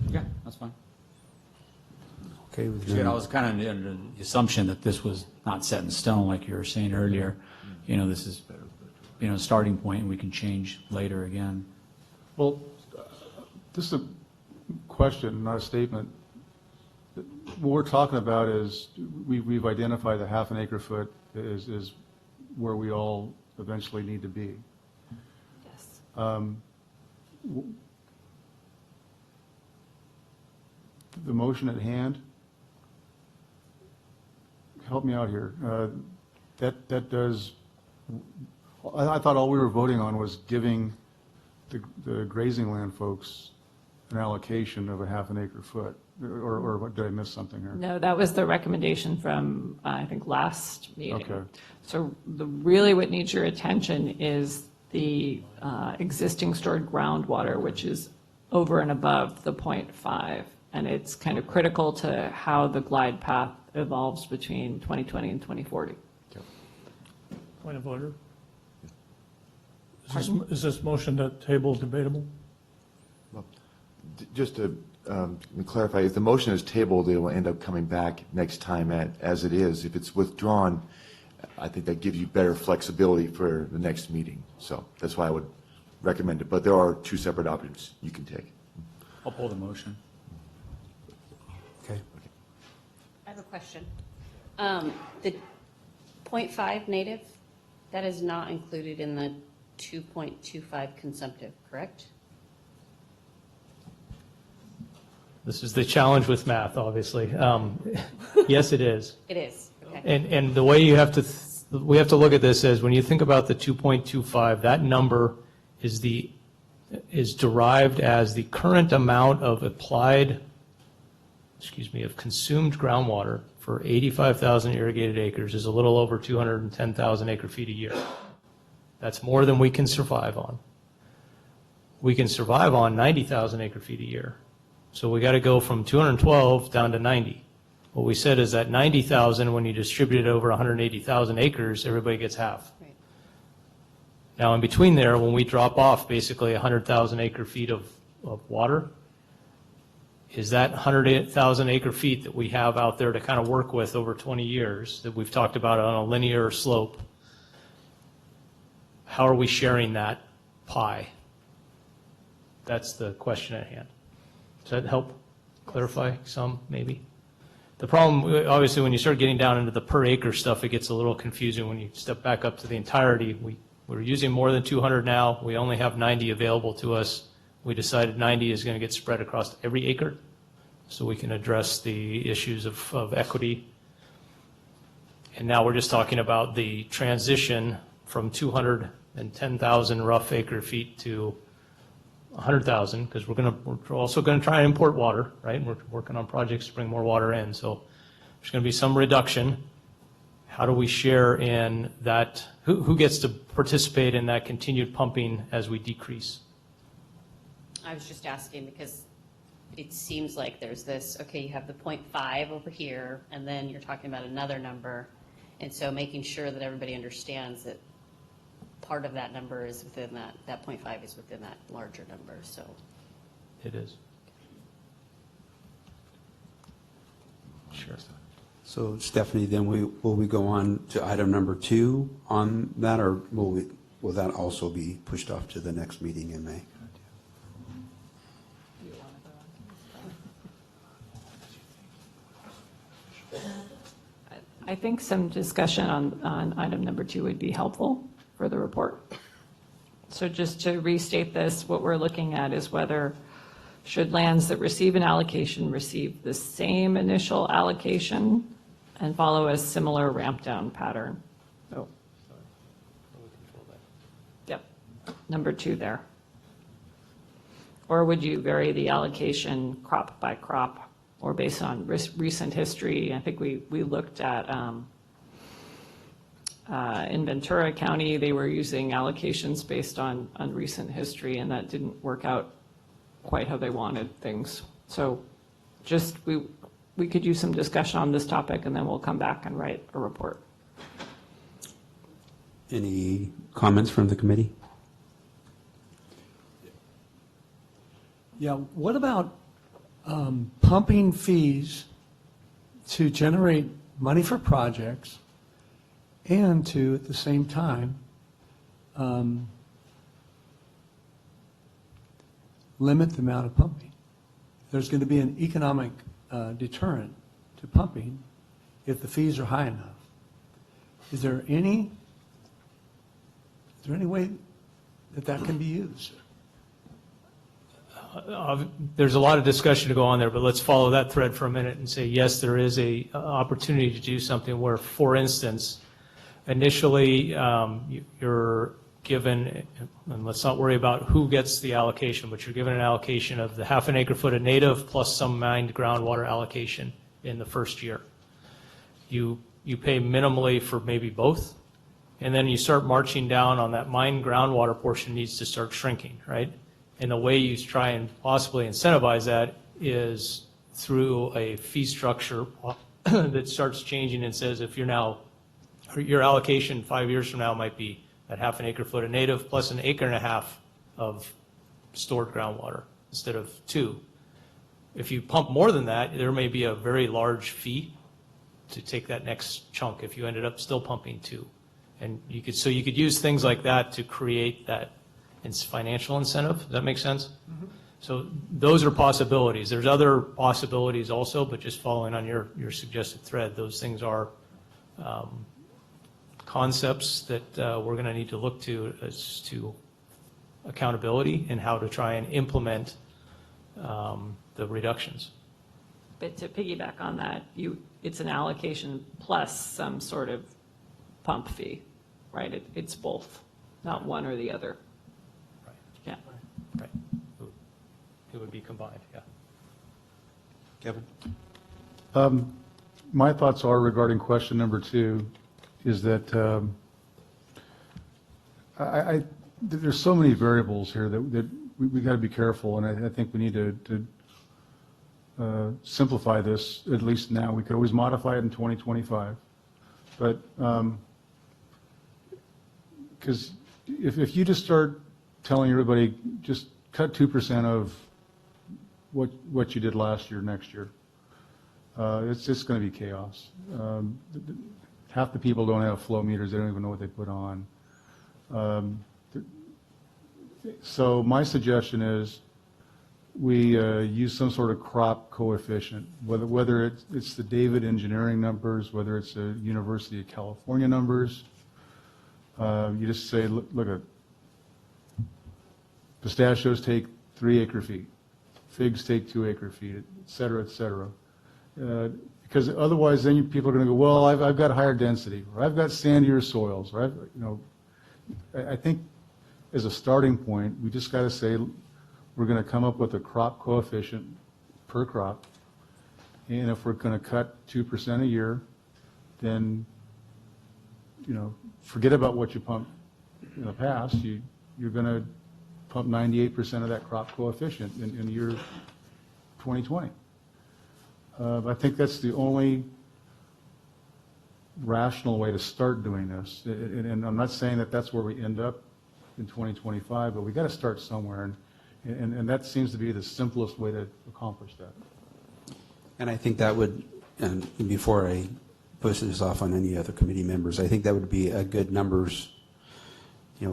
Yeah, that's fine. Okay with You know, I was kind of under the assumption that this was not set in stone, like you were saying earlier. You know, this is, you know, a starting point, and we can change later again. Well, this is a question, not a statement. What we're talking about is, we've identified that half an acre foot is where we all eventually need to be. Yes. The motion at hand, help me out here. That does, I thought all we were voting on was giving the grazing land folks an allocation of a half an acre foot, or what, did I miss something here? No, that was the recommendation from, I think, last meeting. Okay. So really what needs your attention is the existing stored groundwater, which is over and above the 0.5. And it's kind of critical to how the glide path evolves between 2020 and 2040. Point of order. Is this motion to table debatable? Well, just to clarify, if the motion is tabled, it will end up coming back next time as it is. If it's withdrawn, I think that gives you better flexibility for the next meeting. So that's why I would recommend it. But there are two separate options you can take. I'll pull the motion. Okay. I have a question. The 0.5 native, that is not included in the 2.25 consumptive, correct? This is the challenge with math, obviously. Yes, it is. It is, okay. And the way we have to look at this is when you think about the 2.25, that number is derived as the current amount of of consumed groundwater for 85,000 irrigated acres is a little over 210,000 acre feet a year. That's more than we can survive on. We can survive on 90,000 acre feet a year. So we got to go from 212 down to 90. What we said is that 90,000, when you distribute it over 180,000 acres, everybody gets half. Right. Now, in between there, when we drop off basically 100,000 acre feet of water, is that 100,000 acre feet that we have out there to kind of work with over 20 years that we've talked about on a linear slope, how are we sharing that pie? That's the question at hand. Does that help clarify some, maybe? The problem, obviously, when you start getting down into the per acre stuff, it gets a little confusing when you step back up to the entirety. We're using more than 200 now. We only have 90 available to us. We decided 90 is going to get spread across every acre so we can address the issues of equity. And now we're just talking about the transition from 210,000 rough acre feet to 100,000, because we're also going to try and import water, right? We're working on projects to bring more water in, so there's going to be some reduction. how do we share in that, who gets to participate in that continued pumping as we decrease? I was just asking because it seems like there's this, okay, you have the 0.5 over here, and then you're talking about another number. And so making sure that everybody understands that part of that number is within that 0.5 is within that larger number, so. It is. Sure. So Stephanie, then will we go on to item number 2 on that, or will that also be pushed off to the next meeting in May? I think some discussion on item number 2 would be helpful for the report. So just to restate this, what we're looking at is whether should lands that receive an allocation receive the same initial allocation and follow a similar ramp down pattern. Oh. Yep, number 2 there. Or would you vary the allocation crop by crop or based on recent history? I think we looked at, in Ventura County, they were using allocations based on recent history, and that didn't work out quite how they wanted things. So just, we could use some discussion on this topic, and then we'll come back and write a report. Any comments from the committee? Yeah, what about pumping fees to generate money for projects and to, at the same time, limit the amount of pumping? There's going to be an economic deterrent to pumping if the fees are high enough. Is there any way that can be used? There's a lot of discussion to go on there, but let's follow that thread for a minute and say, yes, there is a opportunity to do something where, for instance, initially you're given, and let's not worry about who gets the allocation, but you're given an allocation of the half an acre foot of native plus some mined groundwater allocation in the first year. You pay minimally for maybe both, and then you start marching down on that mined groundwater portion needs to start shrinking, right? And the way you try and possibly incentivize that is through a fee structure that starts changing and says if you're now, your allocation 5 years from now might be that half an acre foot of native plus an acre and a half of stored groundwater instead of 2. If you pump more than that, there may be a very large fee to take that next chunk if you ended up still pumping 2. And you could use things like that to create that financial incentive. Does that make sense? Mm-hmm. So those are possibilities. There's other possibilities also, but just following on your suggested thread, those things are concepts that we're going to need to look to as to accountability and how to try and implement the reductions. But to piggyback on that, it's an allocation plus some sort of pump fee, right? It's both, not one or the other. Right. Yeah. Right. It would be combined, yeah. Kevin? My thoughts are regarding question number 2 is that there's so many variables here that we got to be careful, and I think we need to simplify this, at least now. We could always modify it in 2025, but because if you just start telling everybody just cut 2% of what you did last year next year, it's just going to be chaos. Half the people don't have flow meters. They don't even know what they put on. So my suggestion is we use some sort of crop coefficient, whether it's the David Engineering numbers, whether it's the University of California numbers. You just say, look at pistachios take 3 acre feet, figs take 2 acre feet, et cetera, et cetera. Because otherwise, then people are going to go, well, I've got higher density, or I've got sandier soils, or I think as a starting point, we just got to say we're going to come up with a crop coefficient per crop, and if we're going to cut 2% a year, then forget about what you pumped in the past. You're going to pump 98% of that crop coefficient in year 2020. I think that's the only rational way to start doing this. And I'm not saying that that's where we end up in 2025, but we got to start somewhere. And that seems to be the simplest way to accomplish that. And I think that would, and before I push this off on any other committee members, I think that would be a good numbers,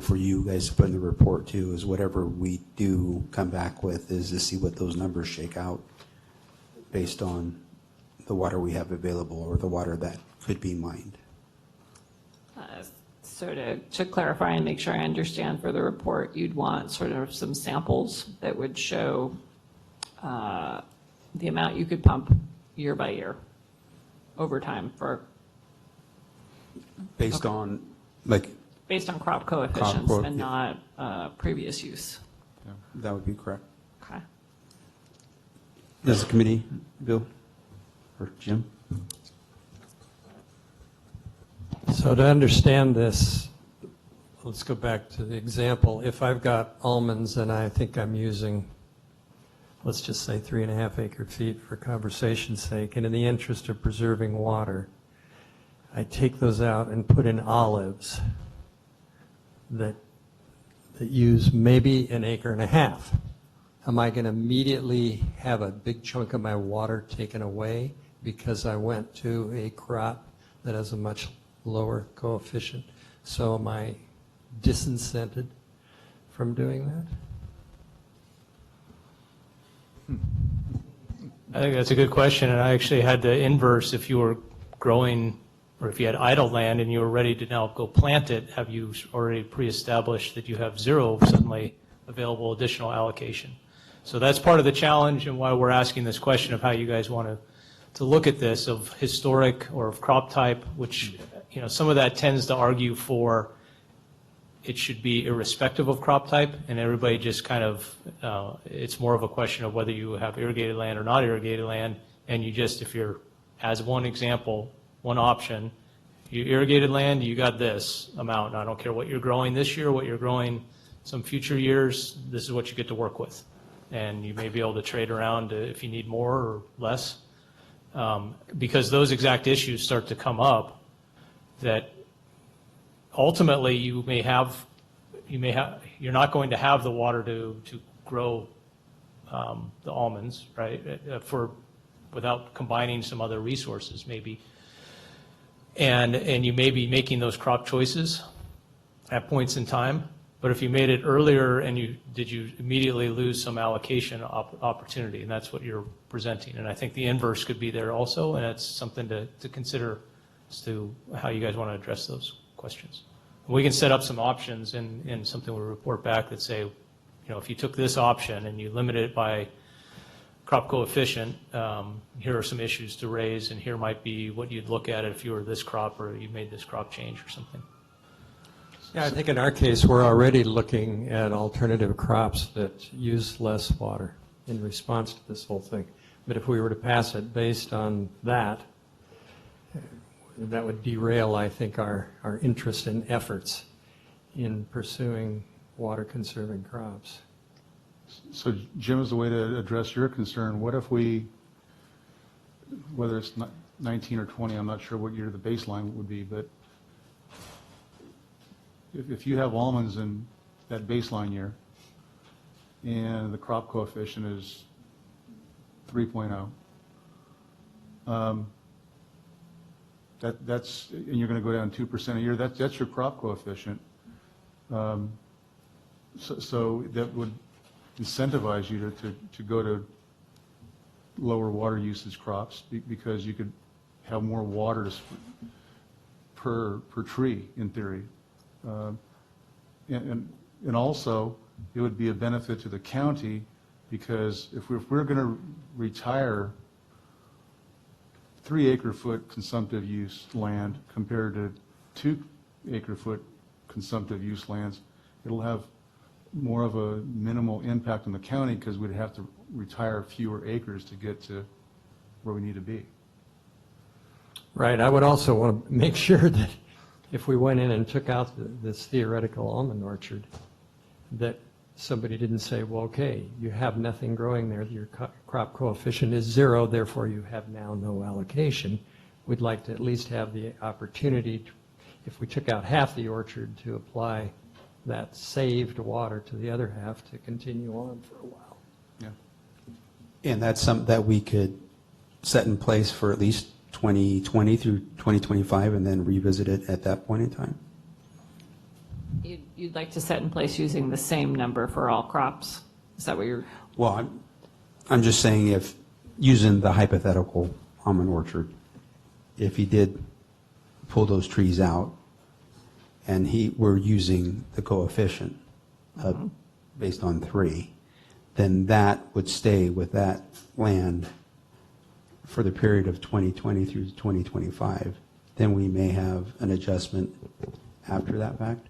for you guys to put in the report too, is whatever we do come back with is to see what those numbers shake out based on the water we have available or the water that could be mined. So to clarify and make sure I understand for the report, you'd want sort of some samples that would show the amount you could pump year by year over time Based on, based on crop coefficients and not previous use. Yeah, that would be correct. Okay. Does the committee, Bill or Jim? So to understand this, let's go back to the example. If I've got almonds and I think I'm using, let's just say 3.5 acre feet for conversation's sake, and in the interest of preserving water, I take those out and put in olives that use maybe 1.5 acres. Am I going to immediately have a big chunk of my water taken away because I went to a crop that has a much lower coefficient? So am I disincented from doing that? I think that's a good question, and I actually had the inverse. If you were growing, or if you had idle land and you were ready to now go plant it, have you already pre-established that you have zero suddenly available additional allocation? So that's part of the challenge and why we're asking this question of how you guys want to look at this, of historic or of crop type, which, some of that tends to argue for it should be irrespective of crop type, and everybody just kind of, it's more of a question of whether you have irrigated land or not irrigated land, and you just, if you're, as one example, one option, you irrigated land, you got this amount, and I don't care what you're growing this year, what you're growing some future years, this is what you get to work with. And you may be able to trade around if you need more or less, because those exact issues start to come up that ultimately you're not going to have the water to grow the almonds, right? Without combining some other resources maybe. And you may be making those crop choices at points in time, but if you made it earlier and did you immediately lose some allocation opportunity? And that's what you're presenting. And I think the inverse could be there also, and it's something to consider as to how you guys want to address those questions. We can set up some options in something we report back that say, if you took this option and you limit it by crop coefficient, here are some issues to raise, and here might be what you'd look at if you were this crop or you made this crop change or something. Yeah, I think in our case, we're already looking at alternative crops that use less water in response to this whole thing. But if we were to pass it based on that, that would derail, I think, our interest and efforts in pursuing water-conserving crops. So, Jim, is the way to address your concern, what if we, whether it's 19 or 20, I'm not sure what year the baseline would be, but if you have almonds in that baseline year and the crop coefficient is 3.0, that's, and you're going to go down 2% a year, that's your crop coefficient. So that would incentivize you to go to lower water usage crops because you could have more water per tree in theory. And also, it would be a benefit to the county because if we're going to retire 3 acre foot consumptive use land compared to 2 acre foot consumptive use lands, it'll have more of a minimal impact on the county because we'd have to retire fewer acres to get to where we need to be. Right. I would also want to make sure that if we went in and took out this theoretical almond orchard, that somebody didn't say, well, okay, you have nothing growing there, your crop coefficient is 0, therefore you have now no allocation. We'd like to at least have the opportunity, if we took out half the orchard, to apply that saved water to the other half to continue on for a while. And that's something that we could set in place for at least 2020 through 2025 and then revisit it at that point in time? You'd like to set in place using the same number for all crops? Is that what you're? Well, I'm just saying, if, using the hypothetical almond orchard, if he did pull those trees out and we're using the coefficient of, based on 3, then that would stay with that land for the period of 2020 through 2025. Then we may have an adjustment after that fact.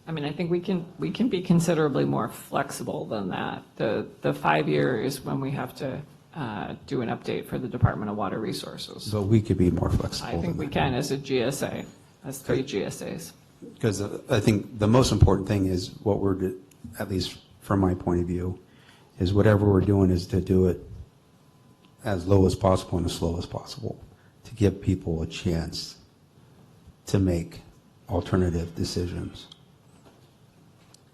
I mean, I think we can be considerably more flexible than that. The 5 year is when we have to do an update for the Department of Water Resources. But we could be more flexible I think than we that. can as a GSA, as 3 GSAs. Because I think the most important thing is what we're, at least from my point of view, is whatever we're doing is to do it as low as possible and as slow as possible, to give people a chance to make alternative decisions.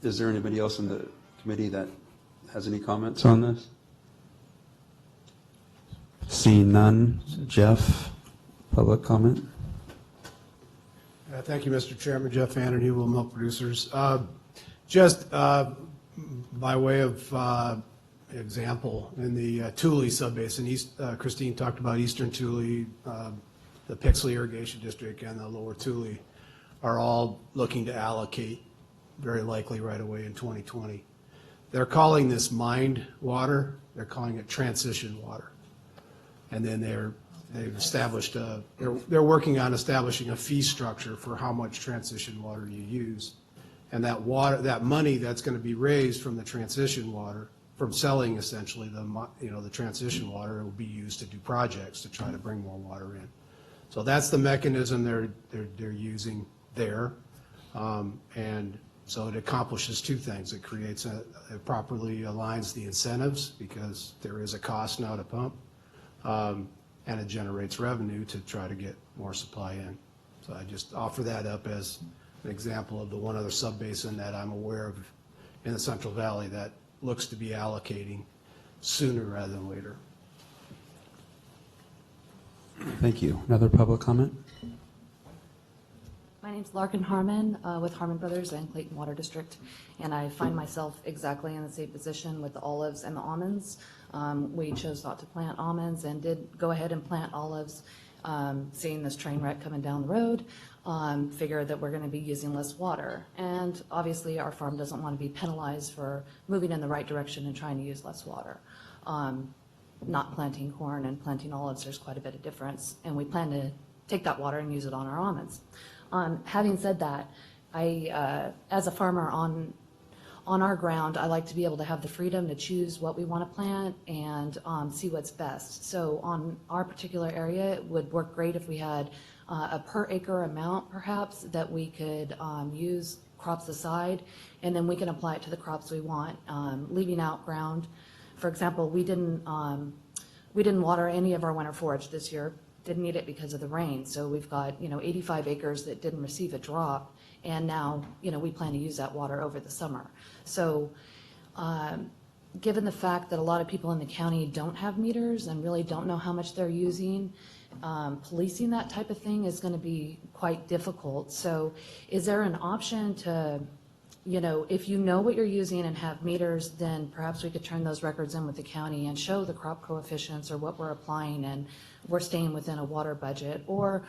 Is there anybody else in the committee that has any comments on this? Seeing none. Jeff, public comment? Thank you, Mr. Chairman. Jeff Vandenhue, Little Milk Producers. Just by way of example, in the Tule subbasin, Christine talked about Eastern Tule, the Pixley Irrigation District, and the Lower Tule are all looking to allocate very likely right away in 2020. They're calling this mined water. They're calling it transition water. And then they've established they're working on establishing a fee structure for how much transition water you use. And that money that's going to be raised from the transition water, from selling essentially the transition water, will be used to do projects to try to bring more water in. So that's the mechanism they're using there. And so it accomplishes 2 things. It creates it properly aligns the incentives, because there is a cost now to pump, and it generates revenue to try to get more supply in. So I just offer that up as an example of the one other subbasin that I'm aware of in the Central Valley that looks to be allocating sooner rather than later. Thank you. Another public comment? My name's Larkin Harmon with Harmon Brothers and Clayton Water District, and I find myself exactly in the same position with the olives and the almonds. We chose not to plant almonds and did go ahead and plant olives, seeing this train wreck coming down the road, figure that we're going to be using less water. And obviously our farm doesn't want to be penalized for moving in the right direction and trying to use less water. Not planting corn and planting olives, there's quite a bit of difference, and we plan to take that water and use it on our almonds. Having said that, as a farmer on our ground, I like to be able to have the freedom to choose what we want to plant and see what's best. So on our particular area, it would work great if we had a per acre amount perhaps that we could use crops aside, and then we can apply it to the crops we want, leaving out ground. For example, we didn't water any of our winter forage this year. Didn't need it because of the rain. So we've got 85 acres that didn't receive a drop, and now we plan to use that water over the summer. So given the fact that a lot of people in the county don't have meters and really don't know how much they're using, policing that type of thing is going to be quite difficult. So is there an option to, if you know what you're using and have meters, then perhaps we could turn those records in with the county and show the crop coefficients or what we're applying, and we're staying within a water budget. Or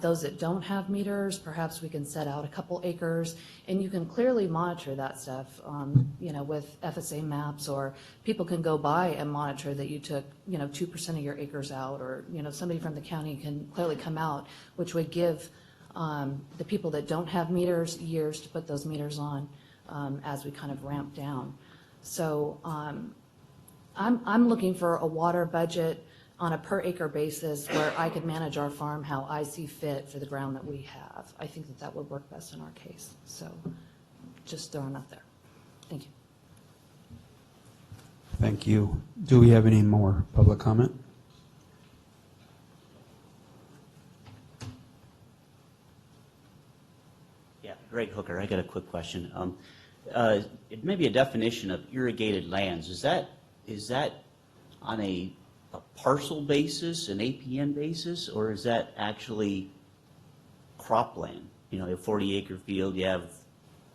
those that don't have meters, perhaps we can set out a couple acres, and you can clearly monitor that stuff, with FSA maps, or people can go by and monitor that you took, 2% of your acres out, or, somebody from the county can clearly come out, which would give the people that don't have meters years to put those meters on as we kind of ramp down. So I'm looking for a water budget on a per acre basis where I could manage our farm how I see fit for the ground that we have. I think that that would work best in our case. So just throwing out there. Thank you. Thank you. Do we have any more public comment? Yeah, Greg Hooker, I got a quick question. It may be a definition of irrigated lands. Is that on a parcel basis, an APN basis, or is that actually cropland? You know, a 40-acre field, you have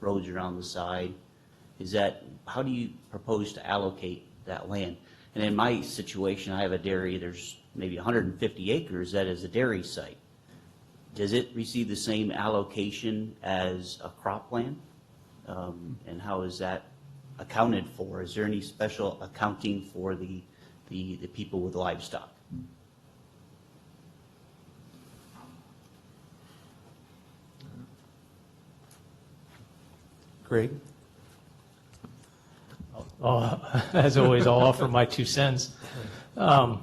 roads around the side. How do you propose to allocate that land? And in my situation, I have a dairy, there's maybe 150 acres that is a dairy site. Does it receive the same allocation as a cropland? And how is that accounted for? Is there any special accounting for the people with livestock? Greg? As always, I'll offer my 2 cents. I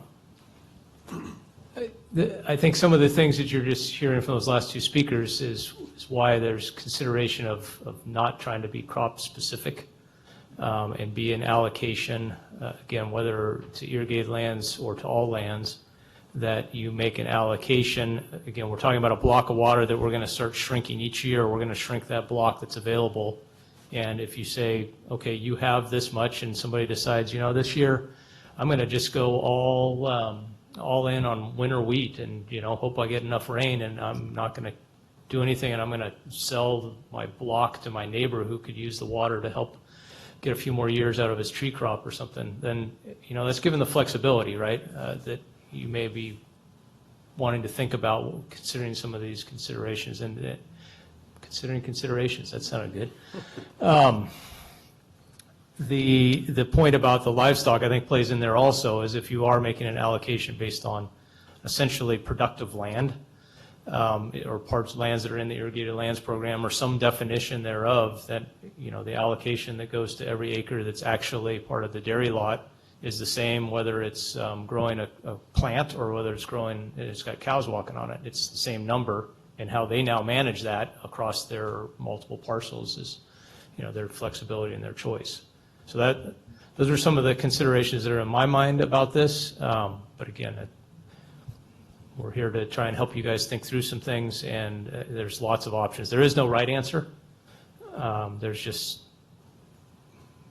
think some of the things that you're just hearing from those last 2 speakers is why there's consideration of not trying to be crop specific and be an allocation, again, whether to irrigated lands or to all lands, that you make an allocation. Again, we're talking about a block of water that we're going to start shrinking each year. We're going to shrink that block that's available. And if you say, okay, you have this much, and somebody decides, you know, this year I'm going to just go all in on winter wheat and, you know, hope I get enough rain, and I'm not going to do anything, and I'm going to sell my block to my neighbor who could use the water to help get a few more years out of his tree crop or something, then, you know, that's given the flexibility, right, that you may be wanting to think about considering some of these considerations. And considering considerations, that sounded good. The point about the livestock, I think, plays in there also, is if you are making an allocation based on essentially productive land, or lands that are in the irrigated lands program, or some definition thereof, that, you know, the allocation that goes to every acre that's actually part of the dairy lot is the same, whether it's growing a plant or whether it's got cows walking on it. It's the same number, and how they now manage that across their multiple parcels is, you know, their flexibility and their choice. So those are some of the considerations that are in my mind about this. But again, we're here to try and help you guys think through some things, and there's lots of options. There is no right answer. There's just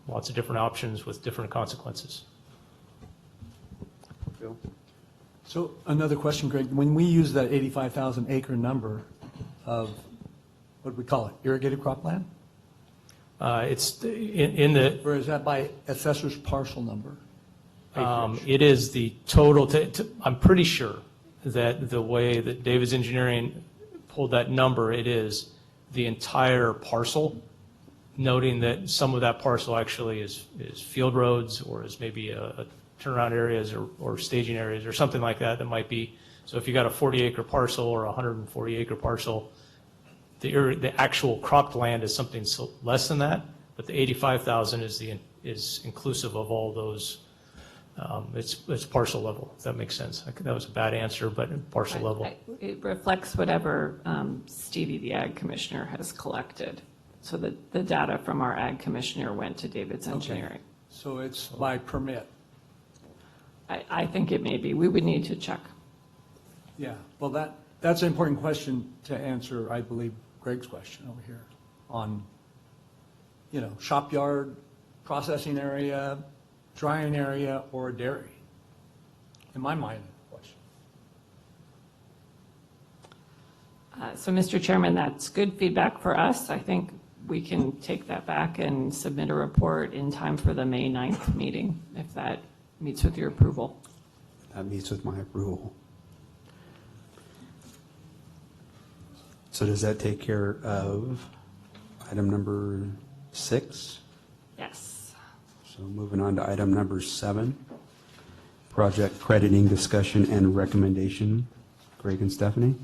lots of different options with different consequences. Bill? So another question, Greg. When we use that 85,000 acre number of, what do we call it, irrigated cropland? It's in the... Or is that by assessor's parcel number? It is the total, I'm pretty sure that the way that David's Engineering pulled that number, it is the entire parcel, noting that some of that parcel actually is field roads, or is maybe a turnaround areas or staging areas or something like that might be. So if you got a 40-acre parcel or a 140-acre parcel, the actual cropped land is something less than that, but the 85,000 is inclusive of all those. It's parcel level, if that makes sense. That was a bad answer, but parcel level. It reflects whatever Stevie, the Ag Commissioner, has collected. So the data from our Ag Commissioner went to David's Engineering. Okay. So it's by permit? I think it may be. We would need to check. Yeah, well, that's an important question to answer, I believe, Greg's question over here on, you know, shop yard, processing area, drying area, or dairy. In my mind, question. So, Mr. Chairman, that's good feedback for us. I think we can take that back and submit a report in time for the May 9th meeting, if that meets with your approval. That meets with my approval. So does that take care of item number 6? Yes. So moving on to item number 7, project crediting discussion and recommendation. Greg and Stephanie?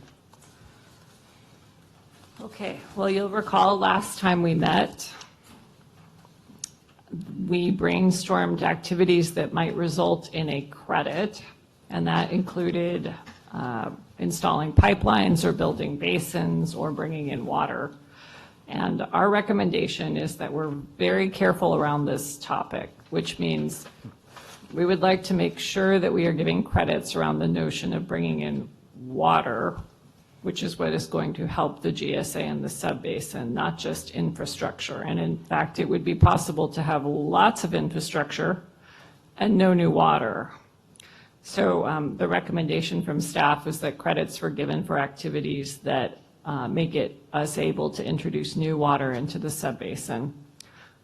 Okay, well, you'll recall last time we met, we brainstormed activities that might result in a credit And that included installing pipelines or building basins or bringing in water. And our recommendation is that we're very careful around this topic, which means we would like to make sure that we are giving credits around the notion of bringing in water, which is what is going to help the GSA and the subbasin, not just infrastructure. And in fact, it would be possible to have lots of infrastructure and no new water. So the recommendation from staff was that credits were given for activities that make us able to introduce new water into the subbasin.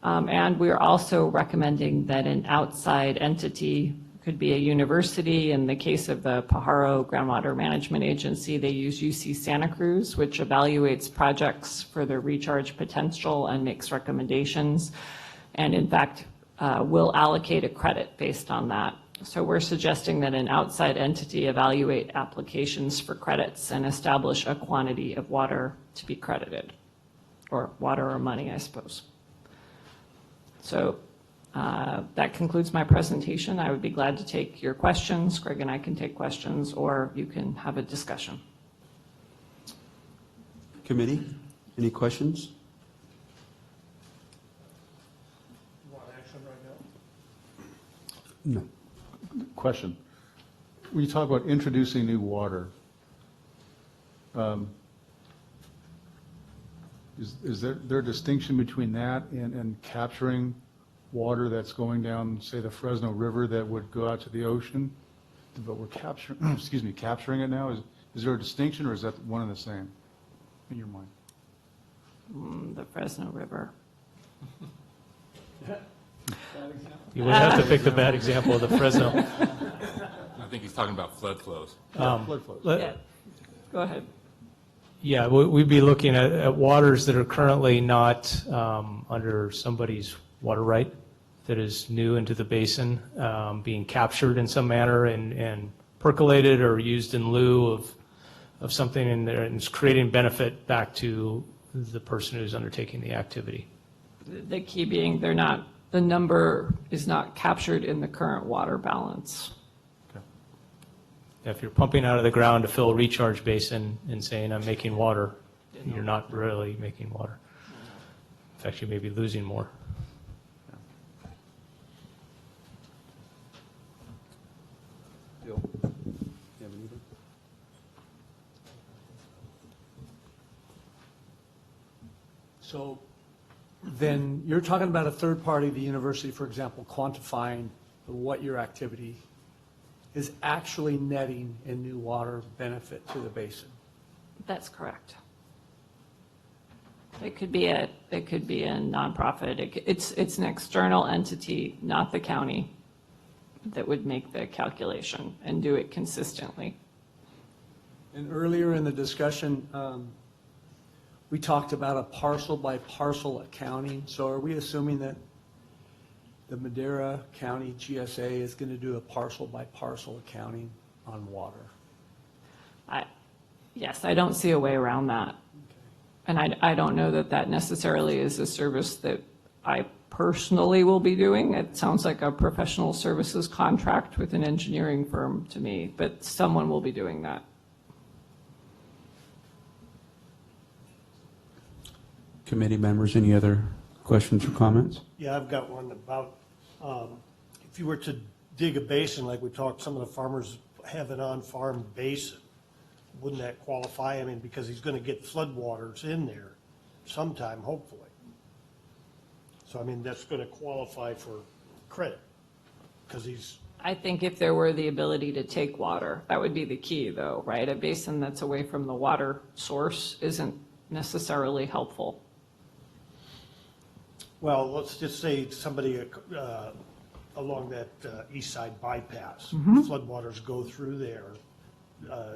And we're also recommending that an outside entity, could be a university. In the case of the Pajaro Groundwater Management Agency, they use UC Santa Cruz, which evaluates projects for their recharge potential and makes recommendations. And in fact, will allocate a credit based on that. So we're suggesting that an outside entity evaluate applications for credits and establish a quantity of water to be credited, or water or money, I suppose. So that concludes my presentation. I would be glad to take your questions. Greg and I can take questions, or you can have a discussion. Committee, any questions? Want action right now? No. Question. When you talk about introducing new water, is there a distinction between that and capturing water that's going down, say, the Fresno River that would go out to the ocean? But we're capturing, capturing it now? Is there a distinction, or is that one and the same in your mind? The Fresno River. You would have to pick the bad example of the Fresno. I think he's talking about flood flows. Flood flows. Yeah. Go ahead. Yeah, we'd be looking at waters that are currently not under somebody's water right, that is new into the basin, being captured in some manner and percolated or used in lieu of something in there, and it's creating benefit back to the person who's undertaking the activity. The key being the number is not captured in the current water balance. If you're pumping out of the ground to fill a recharge basin and saying, I'm making water, you're not really making water. In fact, you may be losing more. Bill, you have anything? So then you're talking about a third party, the university, for example, quantifying what your activity is actually netting in new water benefit to the basin. That's correct. It could be a nonprofit. It's an external entity, not the county, that would make the calculation and do it consistently. And earlier in the discussion, we talked about a parcel by parcel accounting. So are we assuming that the Madera County GSA is going to do a parcel by parcel accounting on water? Yes, I don't see a way around that. And I don't know that that necessarily is a service that I personally will be doing. It sounds like a professional services contract with an engineering firm to me, but someone will be doing that. Committee members, any other questions or comments? Yeah, I've got one about, if you were to dig a basin, like we talked, some of the farmers have an on-farm basin. Wouldn't that qualify? I mean, because he's going to get floodwaters in there sometime, hopefully. So, I mean, that's going to qualify for credit because he's. I think if there were the ability to take water, that would be the key though, right? A basin that's away from the water source isn't necessarily helpful. Well, let's just say somebody along that east side bypass, floodwaters go through there.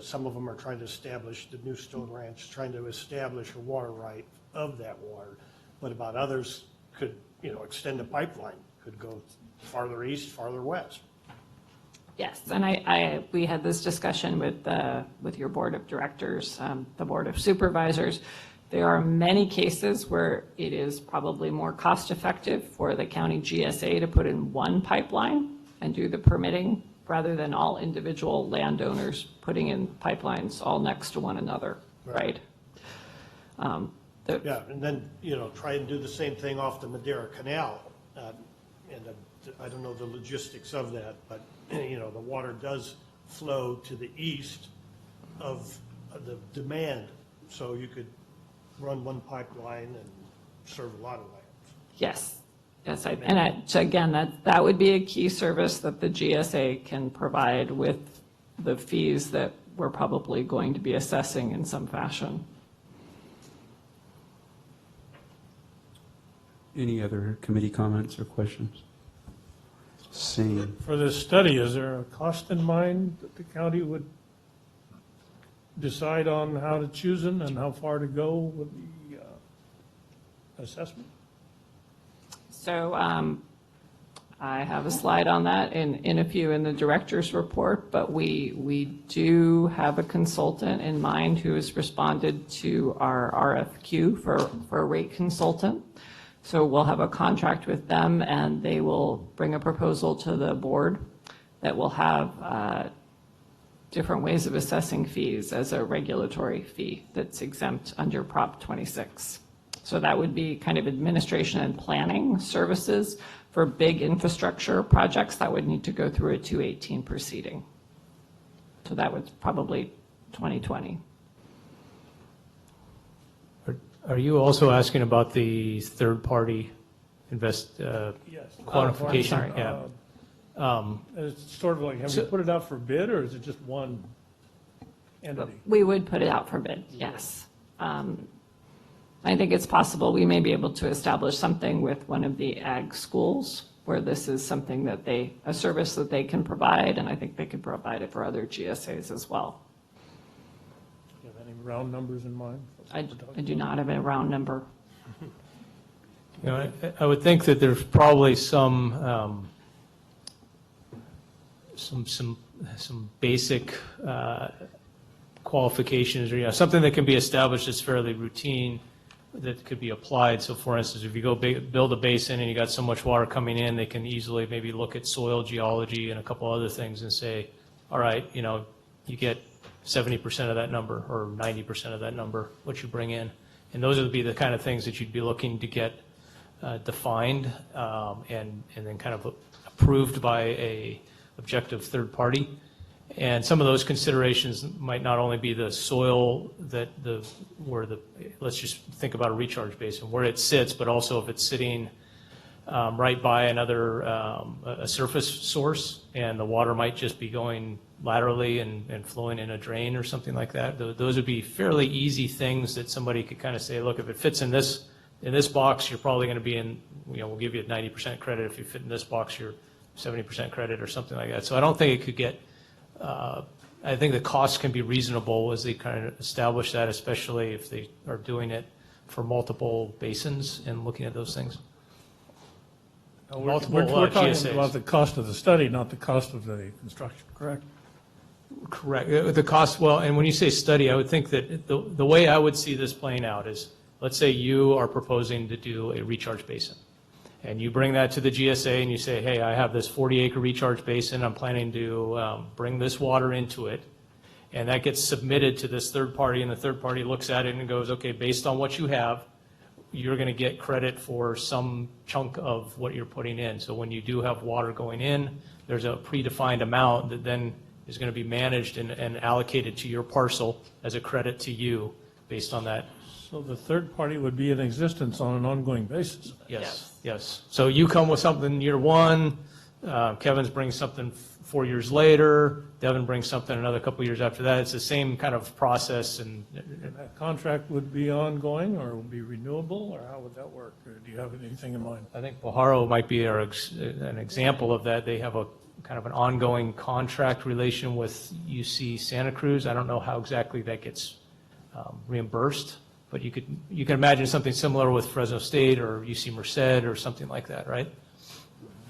Some of them are trying to establish, the New Stone Ranch, trying to establish a water right of that water. What about others could, extend a pipeline, could go farther east, farther west? Yes, and we had this discussion with your board of directors, the board of supervisors. There are many cases where it is probably more cost effective for the county GSA to put in one pipeline and do the permitting rather than all individual landowners putting in pipelines all next to one another, right? Yeah, and then, try and do the same thing off the Madeira Canal. And I don't know the logistics of that, but, the water does flow to the east of the demand. So you could run one pipeline and serve a lot of land. Yes, yes, so again, that would be a key service that the GSA can provide with the fees that we're probably going to be assessing in some fashion. Any other committee comments or questions? Seeing, For this study, is there a cost in mind that the county would decide on how to choose them and how far to go with the assessment? So I have a slide on that in a few in the director's report, but we do have a consultant in mind who has responded to our RFQ for a rate consultant. So we'll have a contract with them, and they will bring a proposal to the board that will have different ways of assessing fees as a regulatory fee that's exempt under Prop 26. So that would be kind of administration and planning services for big infrastructure projects that would need to go through a 218 proceeding. So that was probably 2020. Are you also asking about the third-party Yes. quantification? Sorry. Yeah. It's sort of like, have you put it out for bid, or is it just one entity? We would put it out for bid, yes. I think it's possible we may be able to establish something with one of the ag schools where this is something that a service that they can provide, and I think they could provide it for other GSAs as well. Do you have any round numbers in mind? I do not have a round number. I would think that there's probably some basic qualifications, or something that can be established as fairly routine that could be applied. So for instance, if you go build a basin and you got so much water coming in, they can easily maybe look at soil geology and a couple other things and say, all right, you get 70% of that number or 90% of that number, what you bring in. And those would be the kind of things that you'd be looking to get defined and then kind of approved by a objective third party. And some of those considerations might not only be the soil let's just think about a recharge basin, where it sits, but also if it's sitting right by another, a surface source, and the water might just be going laterally and flowing in a drain or something like that. Those would be fairly easy things that somebody could kind of say, look, if it fits in this box, you're probably going to be in, we'll give you a 90% credit. If you fit in this box, you're 70% credit or something like that. So I don't think it could get, I think the costs can be reasonable as they kind of establish that, especially if they are doing it for multiple basins and looking at those things. We're talking about the cost of the study, not the cost of the construction, correct? Correct. The cost, well, and when you say study, I would think that the way I would see this playing out is, let's say you are proposing to do a recharge basin. And you bring that to the GSA and you say, hey, I have this 40-acre recharge basin. I'm planning to bring this water into it. And that gets submitted to this third party, and the third party looks at it and goes, okay, based on what you have, you're going to get credit for some chunk of what you're putting in. So when you do have water going in, there's a predefined amount that then is going to be managed and allocated to your parcel as a credit to you based on that. So the third party would be in existence on an ongoing basis? Yes. So you come with something year one, Kevin's brings something 4 years later, Devin brings something another couple years after that. It's the same kind of process. And that contract would be ongoing, or would be renewable, or how would that work? Or do you have anything in mind? I think Pajaro might be an example of that. They have a kind of an ongoing contract relation with UC Santa Cruz. I don't know how exactly that gets reimbursed, but you can imagine something similar with Fresno State or UC Merced or something like that, right?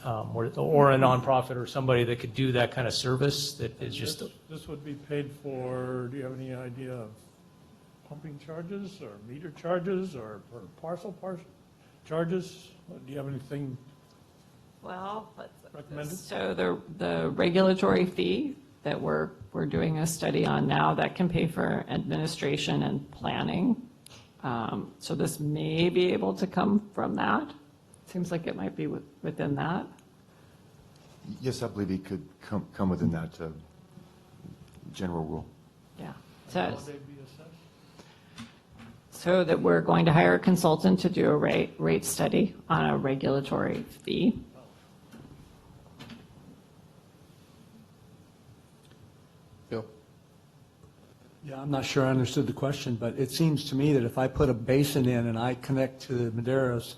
Or a nonprofit or somebody that could do that kind of service that is just. This would be paid for, do you have any idea of pumping charges or meter charges or parcel charges? Do you have anything Well, Recommended? so the regulatory fee that we're doing a study on now, that can pay for administration and planning. So this may be able to come from that. Seems like it might be within that. Yes, I believe he could come within that general rule. Yeah. Will they be assessed? So that we're going to hire a consultant to do a rate study on a regulatory fee. Bill? Yeah, I'm not sure I understood the question, but it seems to me that if I put a basin in and I connect to Madera's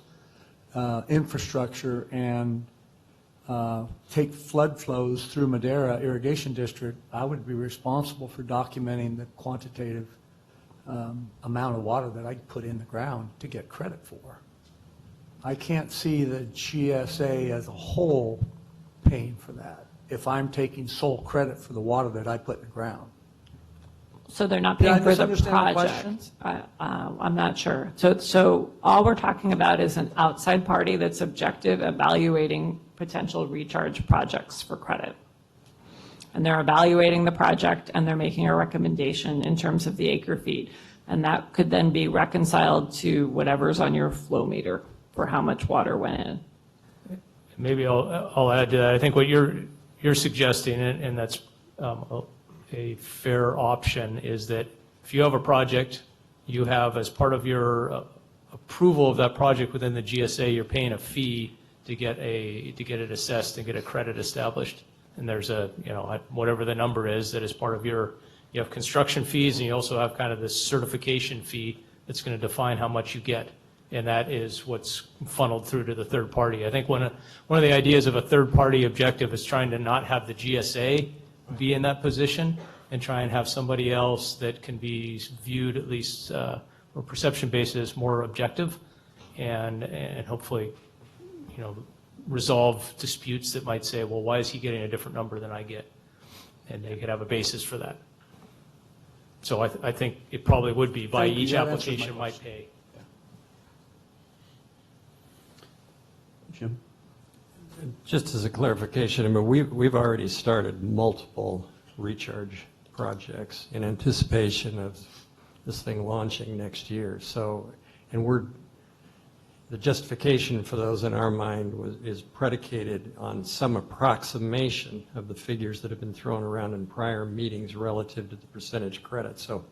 infrastructure and take flood flows through Madera Irrigation District, I would be responsible for documenting the quantitative amount of water that I put in the ground to get credit for. I can't see the GSA as a whole paying for that if I'm taking sole credit for the water that I put in the ground. So they're not Did I paying for the misunderstand the project? I'm not sure. So all we're talking about is an outside party that's objective evaluating potential recharge projects for credit. And they're evaluating the project and they're making a recommendation in terms of the acre feet. And that could then be reconciled to whatever's on your flow meter for how much water went in. Maybe I'll add to that. I think what you're suggesting, and that's a fair option, is that if you have a project, you have, as part of your approval of that project within the GSA, you're paying a fee to get it assessed and get a credit established. And there's whatever the number is that is part of you have construction fees, and you also have kind of this certification fee that's going to define how much you get. And that is what's funneled through to the third party. I think one of the ideas of a third party objective is trying to not have the GSA be in that position and try and have somebody else that can be viewed, at least or perception basis, more objective and hopefully resolve disputes that might say, well, why is he getting a different number than I get? And they could have a basis for that. So I think it probably would be by each application might pay. Jim? Just as a clarification, I mean, we've already started multiple recharge projects in anticipation of this thing launching next year. So, and the justification for those in our mind is predicated on some approximation of the figures that have been thrown around in prior meetings relative to the percentage credit. So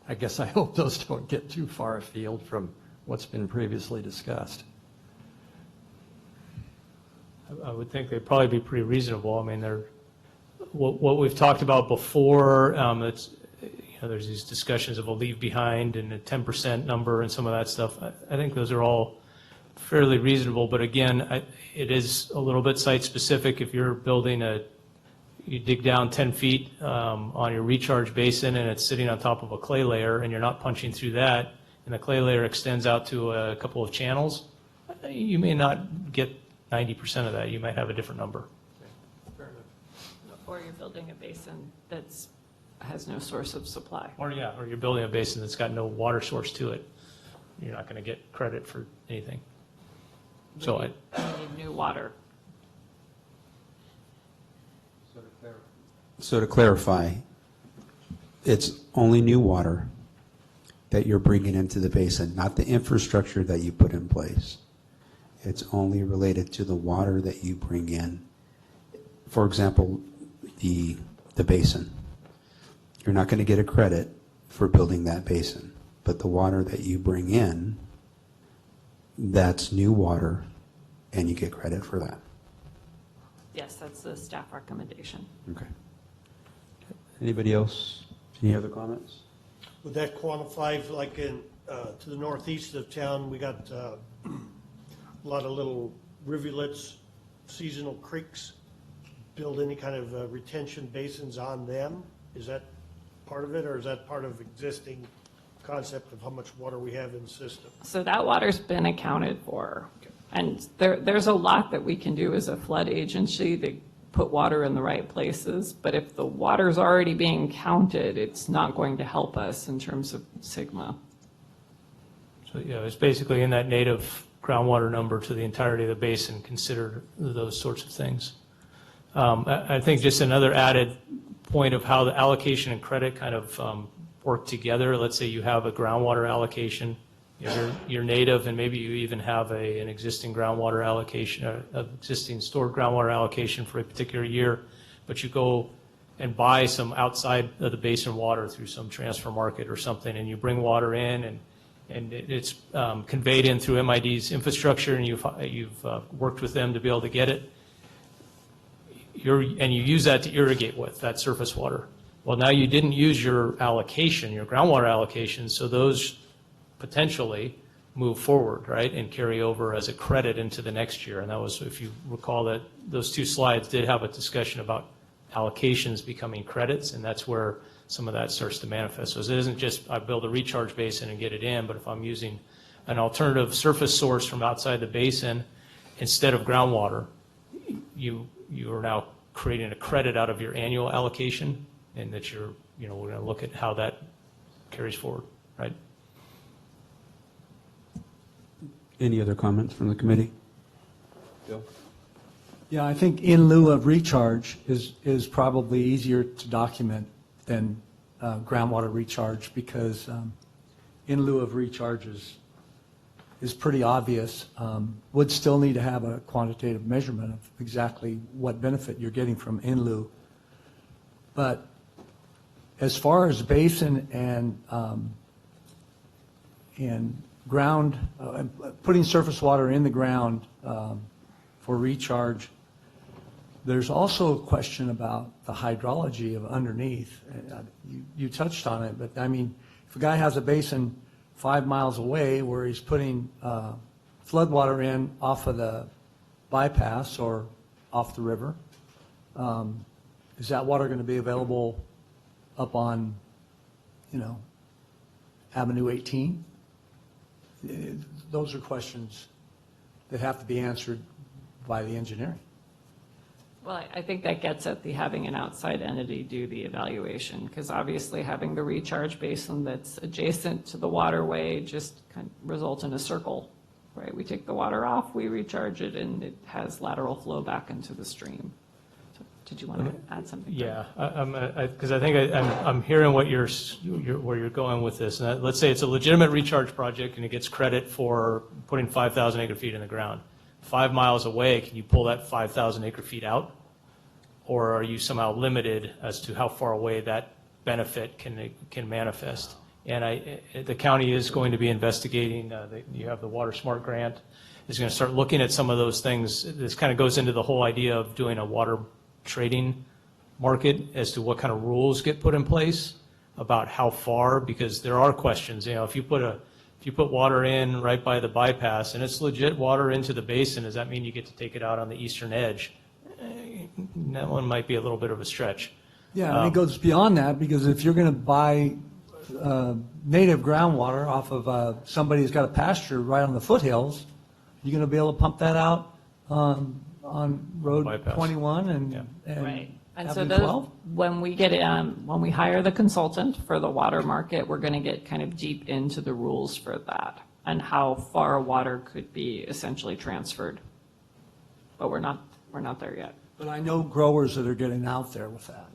I guess I hope those don't get too far afield from what's been previously discussed. I would think they'd probably be pretty reasonable. I mean, what we've talked about before, there's these discussions of a leave behind and a 10% number and some of that stuff. I think those are all fairly reasonable, but again, it is a little bit site specific. If you're building you dig down 10 feet on your recharge basin and it's sitting on top of a clay layer and you're not punching through that, and the clay layer extends out to a couple of channels, you may not get 90% of that. You might have a different number. Or you're building a basin that has no source of supply. Or you're building a basin that's got no water source to it. You're not going to get credit for anything. So You need new water. So to clarify, it's only new water that you're bringing into the basin, not the infrastructure that you put in place. It's only related to the water that you bring in. For example, the basin. You're not going to get a credit for building that basin, but the water that you bring in, that's new water, and you get credit for that. Yes, that's the staff recommendation. Okay. Anybody else? Any other comments? Would that qualify, like to the northeast of town, we got a lot of little rivulets, seasonal creeks, build any kind of retention basins on them? Is that part of it, or is that part of existing concept of how much water we have in the system? So that water's been accounted for. And there's a lot that we can do as a flood agency to put water in the right places. But if the water's already being counted, it's not going to help us in terms of sigma. it's basically in that native groundwater number to the entirety of the basin, consider those sorts of things. I think just another added point of how the allocation and credit kind of work together. Let's say you have a groundwater allocation, you're native, and maybe you even have an existing groundwater allocation, existing stored groundwater allocation for a particular year, but you go and buy some outside of the basin water through some transfer market or something, and you bring water in, and it's conveyed in through MID's infrastructure, and you've worked with them to be able to get it. And you use that to irrigate with, that surface water. Well, now you didn't use your allocation, your groundwater allocation, so those potentially move forward, right, and carry over as a credit into the next year. And that was, if you recall, that those two slides did have a discussion about allocations becoming credits, and that's where some of that starts to manifest. So it isn't just I build a recharge basin and get it in, but if I'm using an alternative surface source from outside the basin instead of groundwater, you are now creating a credit out of your annual allocation, and that we're going to look at how that carries forward, right? Any other comments from the committee? Bill? Yeah, I think in lieu of recharge is probably easier to document than groundwater recharge, because in lieu of recharge is pretty obvious. Would still need to have a quantitative measurement of exactly what benefit you're getting from in lieu. But as far as basin and ground, putting surface water in the ground for recharge, there's also a question about the hydrology of underneath. You touched on it, but I mean, if a guy has a basin 5 miles away where he's putting floodwater in off of the bypass or off the river, is that water going to be available up on, Avenue 18? Those are questions that have to be answered by the engineering. Well, I think that gets at having an outside entity do the evaluation, because obviously having the recharge basin that's adjacent to the waterway just kind of results in a circle, right? We take the water off, we recharge it, and it has lateral flow back into the stream. So, did you want to add something? Yeah, because I think I'm hearing what where you're going with this. And let's say it's a legitimate recharge project and it gets credit for putting 5,000 acre feet in the ground. 5 miles away, can you pull that 5,000 acre feet out? Or are you somehow limited as to how far away that benefit can manifest? And the county is going to be investigating, you have the Water Smart grant, is going to start looking at some of those things. This kind of goes into the whole idea of doing a water trading market as to what kind of rules get put in place about how far, because there are questions. If you put water in right by the bypass and it's legit water into the basin, does that mean you get to take it out on the eastern edge? That one might be a little bit of a stretch. Yeah, and it goes beyond that, because if you're going to buy native groundwater off of somebody who's got a pasture right on the foothills, you're going to be able to pump that out on Road Bypass. 21 and Right. And so Avenue those, 12? when we hire the consultant for the water market, we're going to get kind of deep into the rules for that and how far water could be essentially transferred. But we're not there yet. But I know growers that are getting out there with that.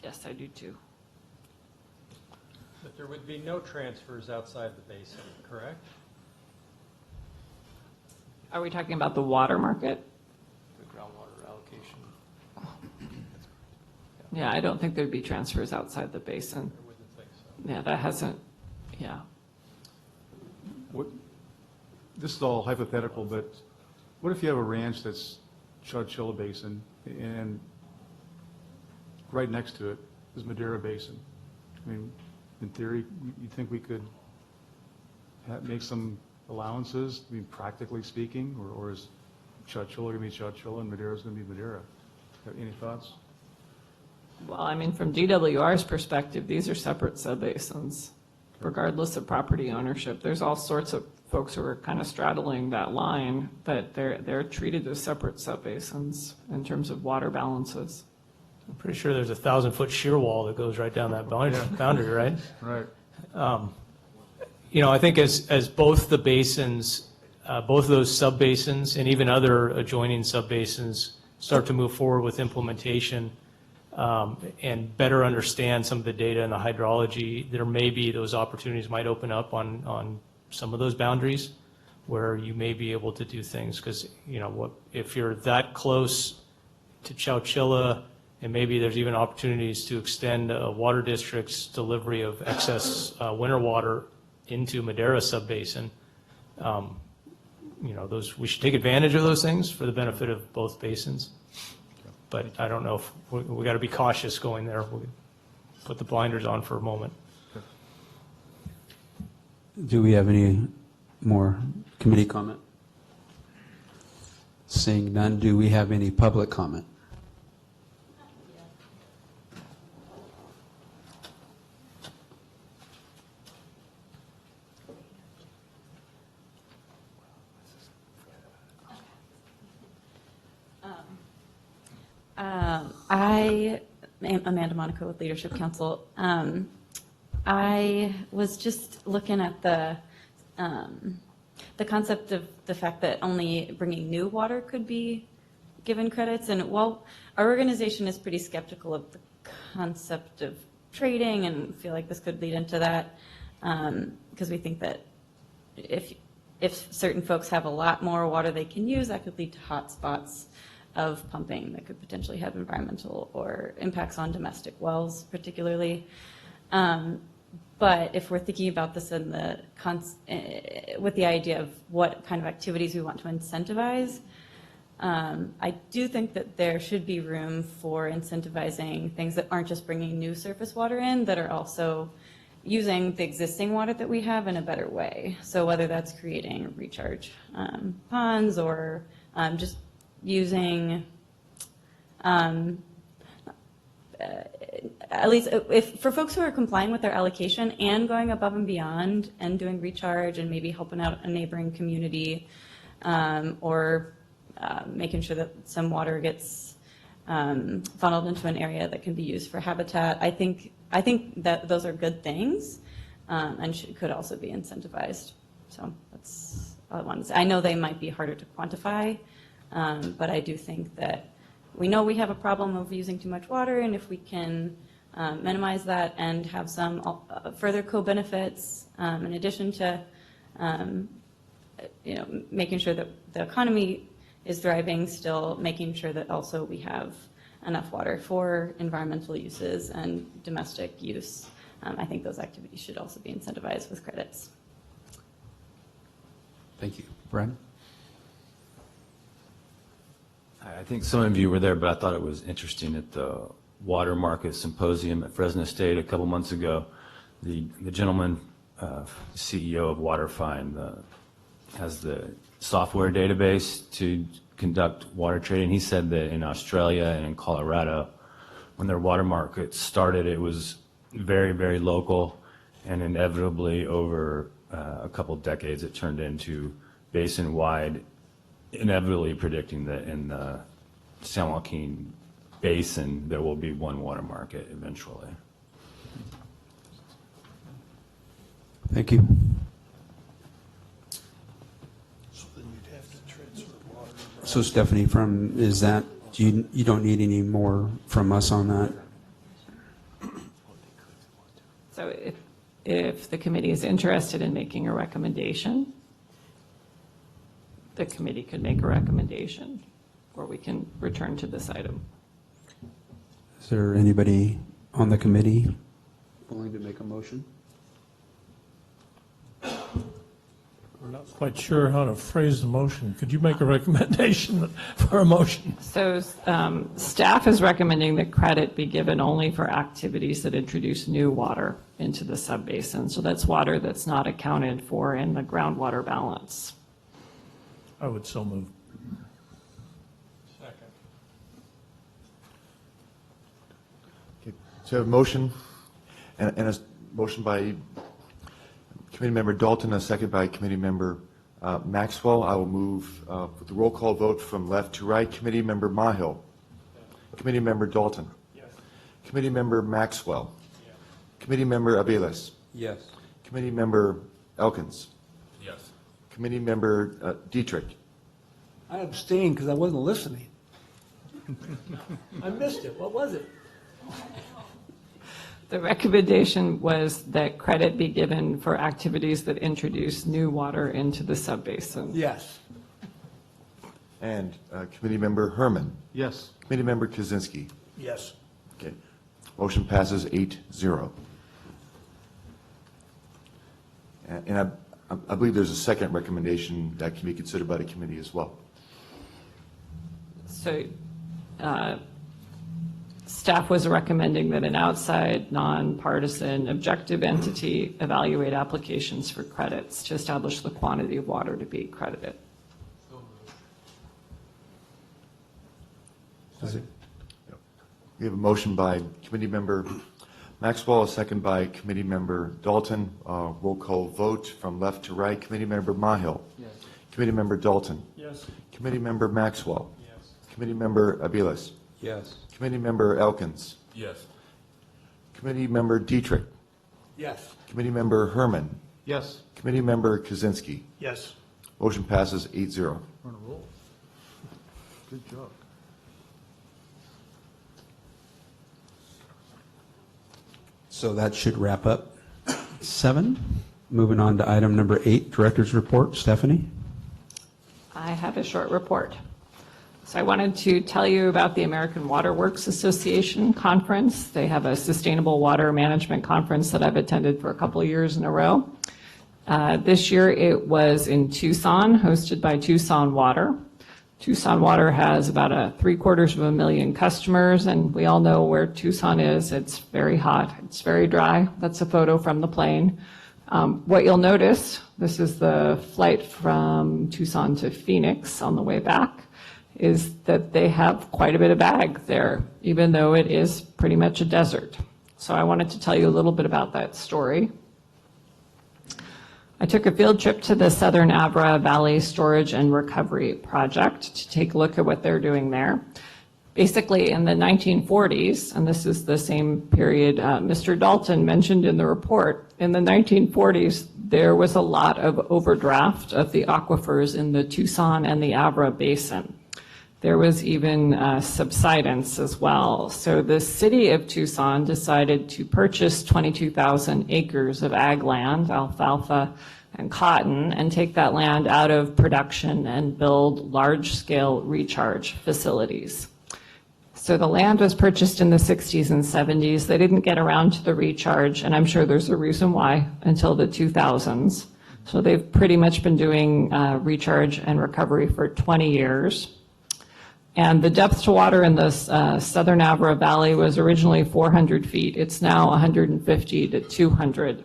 Yes, I do too. But there would be no transfers outside the basin, correct? Are we talking about the water market? The groundwater allocation. Yeah, I don't think there'd be transfers outside the basin. I wouldn't think so. Yeah, that hasn't, yeah. This is all hypothetical, but what if you have a ranch that's Chowchilla Basin and right next to it is Madera Basin? I mean, in theory, you think we could make some allowances, I mean, practically speaking, or is Chowchilla going to be Chowchilla and Madera is going to be Madera? Any thoughts? Well, I mean, from DWR's perspective, these are separate subbasins, regardless of property ownership. There's all sorts of folks who are kind of straddling that line, but they're treated as separate subbasins in terms of water balances. I'm pretty sure there's a 1,000-foot shear wall that goes right down that boundary, right? Right. I think as both the basins, both of those sub-basins and even other adjoining sub-basins start to move forward with implementation and better understand some of the data and the hydrology, there may be those opportunities might open up on some of those boundaries where you may be able to do things, because, if you're that close to Chowchilla, and maybe there's even opportunities to extend a water district's delivery of excess winter water into Madera sub-basin. We should take advantage of those things for the benefit of both basins. But I don't know if we got to be cautious going there. We'll put the blinders on for a moment. Do we have any more committee comment? Seeing none, do we have any public comment? I am Amanda Monaco with Leadership Council. I was just looking at the concept of the fact that only bringing new water could be given credits. And while our organization is pretty skeptical of the concept of trading and feel like this could lead into that, because we think that if certain folks have a lot more water they can use, that could lead to hot spots of pumping that could potentially have environmental or impacts on domestic wells particularly. But if we're thinking about this in with the idea of what kind of activities we want to incentivize, I do think that there should be room for incentivizing things that aren't just bringing new surface water in, that are also using the existing water that we have in a better way. So whether that's creating recharge ponds or just using, at least if for folks who are complying with their allocation and going above and beyond and doing recharge and maybe helping out a neighboring community, or making sure that some water gets funneled into an area that can be used for habitat. I think that those are good things, and could also be incentivized. So that's all I wanted to say. I know they might be harder to quantify, but I do think that we know we have a problem of using too much water, and if we can minimize that and have some further co-benefits, in addition to making sure that the economy is thriving, still making sure that also we have enough water for environmental uses and domestic use. I think those activities should also be incentivized with credits. Thank you. Brad? I think some of you were there, but I thought it was interesting at the Water Market Symposium at Fresno State a couple months ago. The gentleman, CEO of WaterFind, has the software database to conduct water trading. He said that in Australia and in Colorado, when their water market started, it was very, very local, and inevitably over a couple decades, it turned into basin-wide, inevitably predicting that in the San Joaquin Basin, there will be one water market eventually. Thank you. So then you'd have to transfer water. So Stephanie, you don't need any more from us on that? So if the committee is interested in making a recommendation, the committee could make a recommendation, or we can return to this item. Is there anybody on the committee willing to make a motion? We're not quite sure how to phrase the motion. Could you make a recommendation for a motion? So staff is recommending that credit be given only for activities that introduce new water into the subbasin. So that's water that's not accounted for in the groundwater balance. I would so move. Second. Okay, so a motion, and a motion by Committee Member Dalton, a second by Committee Member Maxwell. I will move with the roll call vote from left to right. Committee Member Mahill. Committee Member Dalton. Yes. Committee Member Maxwell. Committee Member Aviles. Yes. Committee Member Elkins. Yes. Committee Member Dietrich. I abstained because I wasn't listening. I missed it. What was it? The recommendation was that credit be given for activities that introduce new water into the subbasin. Yes. And Committee Member Herman. Yes. Committee Member Kaczynski. Yes. Okay. Motion passes 8-0. And I believe there's a second recommendation that can be considered by the committee as well. So staff was recommending that an outside, nonpartisan, objective entity evaluate applications for credits to establish the quantity of water to be credited. We have a motion by Committee Member Maxwell, a second by Committee Member Dalton. Roll call vote from left to right. Committee Member Mahill. Yes. Committee Member Dalton. Yes. Committee Member Maxwell. Yes. Committee Member Aviles. Yes. Committee Member Elkins. Yes. Committee Member Dietrich. Yes. Committee Member Herman. Yes. Committee Member Kaczynski. Yes. Motion passes 8-0. We're on a roll. Good job. So that should wrap up 7. Moving on to item number 8, Director's Report. Stephanie? I have a short report. So I wanted to tell you about the American Water Works Association conference. They have a sustainable water management conference that I've attended for a couple of years in a row. This year it was in Tucson, hosted by Tucson Water. Tucson Water has about 750,000 customers, and we all know where Tucson is. It's very hot. It's very dry. That's a photo from the plane. What you'll notice, this is the flight from Tucson to Phoenix on the way back, is that they have quite a bit of ag there, even though it is pretty much a desert. So I wanted to tell you a little bit about that story. I took a field trip to the Southern Avra Valley Storage and Recovery Project to take a look at what they're doing there. Basically, in the 1940s, and this is the same period Mr. Dalton mentioned in the report, in the 1940s, there was a lot of overdraft of the aquifers in the Tucson and the Avra Basin. There was even subsidence as well. So the city of Tucson decided to purchase 22,000 acres of ag land, alfalfa and cotton, and take that land out of production and build large-scale recharge facilities. So the land was purchased in the 60s and 70s. They didn't get around to the recharge, and I'm sure there's a reason why, until the 2000s. So they've pretty much been doing recharge and recovery for 20 years. And the depth to water in the Southern Avra Valley was originally 400 feet. It's now 150 to 200.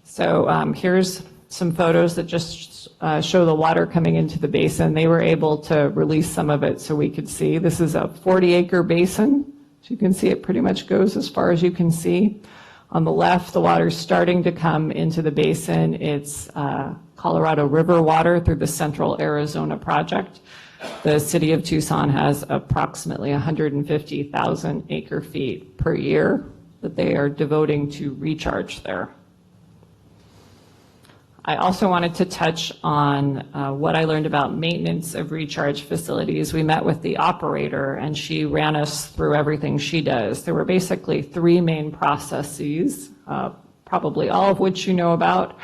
So here's some photos that just show the water coming into the basin. They were able to release some of it so we could see. This is a 40-acre basin. So you can see it pretty much goes as far as you can see. On the left, the water's starting to come into the basin. It's Colorado River water through the Central Arizona Project. The city of Tucson has approximately 150,000 acre feet per year that they are devoting to recharge there. I also wanted to touch on what I learned about maintenance of recharge facilities. We met with the operator, and she ran us through everything she does. There were basically 3 main processes, probably all of which you know about,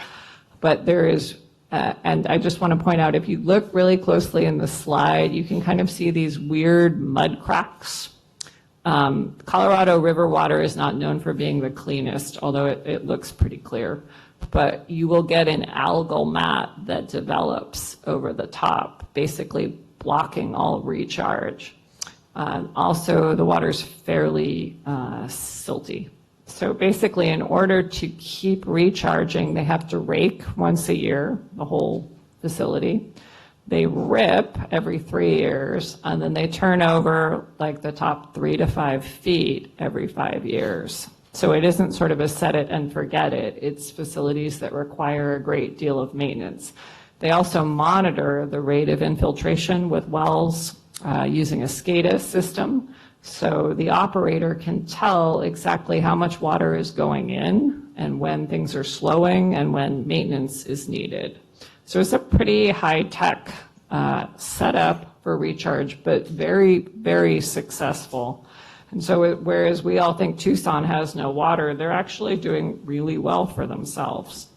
but there is, and I just want to point out, if you look really closely in the slide, you can kind of see these weird mud cracks. Colorado River water is not known for being the cleanest, although it looks pretty clear. But you will get an algal mat that develops over the top, basically blocking all recharge. Also, the water's fairly silty. So basically, in order to keep recharging, they have to rake once a year, the whole facility. They rip every 3 years, and then they turn over like the top 3 to 5 feet every 5 years. So it isn't sort of a set it and forget it. It's facilities that require a great deal of maintenance. They also monitor the rate of infiltration with wells using a SCADA system So the operator can tell exactly how much water is going in and when things are slowing and when maintenance is needed. So it's a pretty high-tech setup for recharge, but very, very successful. And so whereas we all think Tucson has no water, they're actually doing really well for themselves.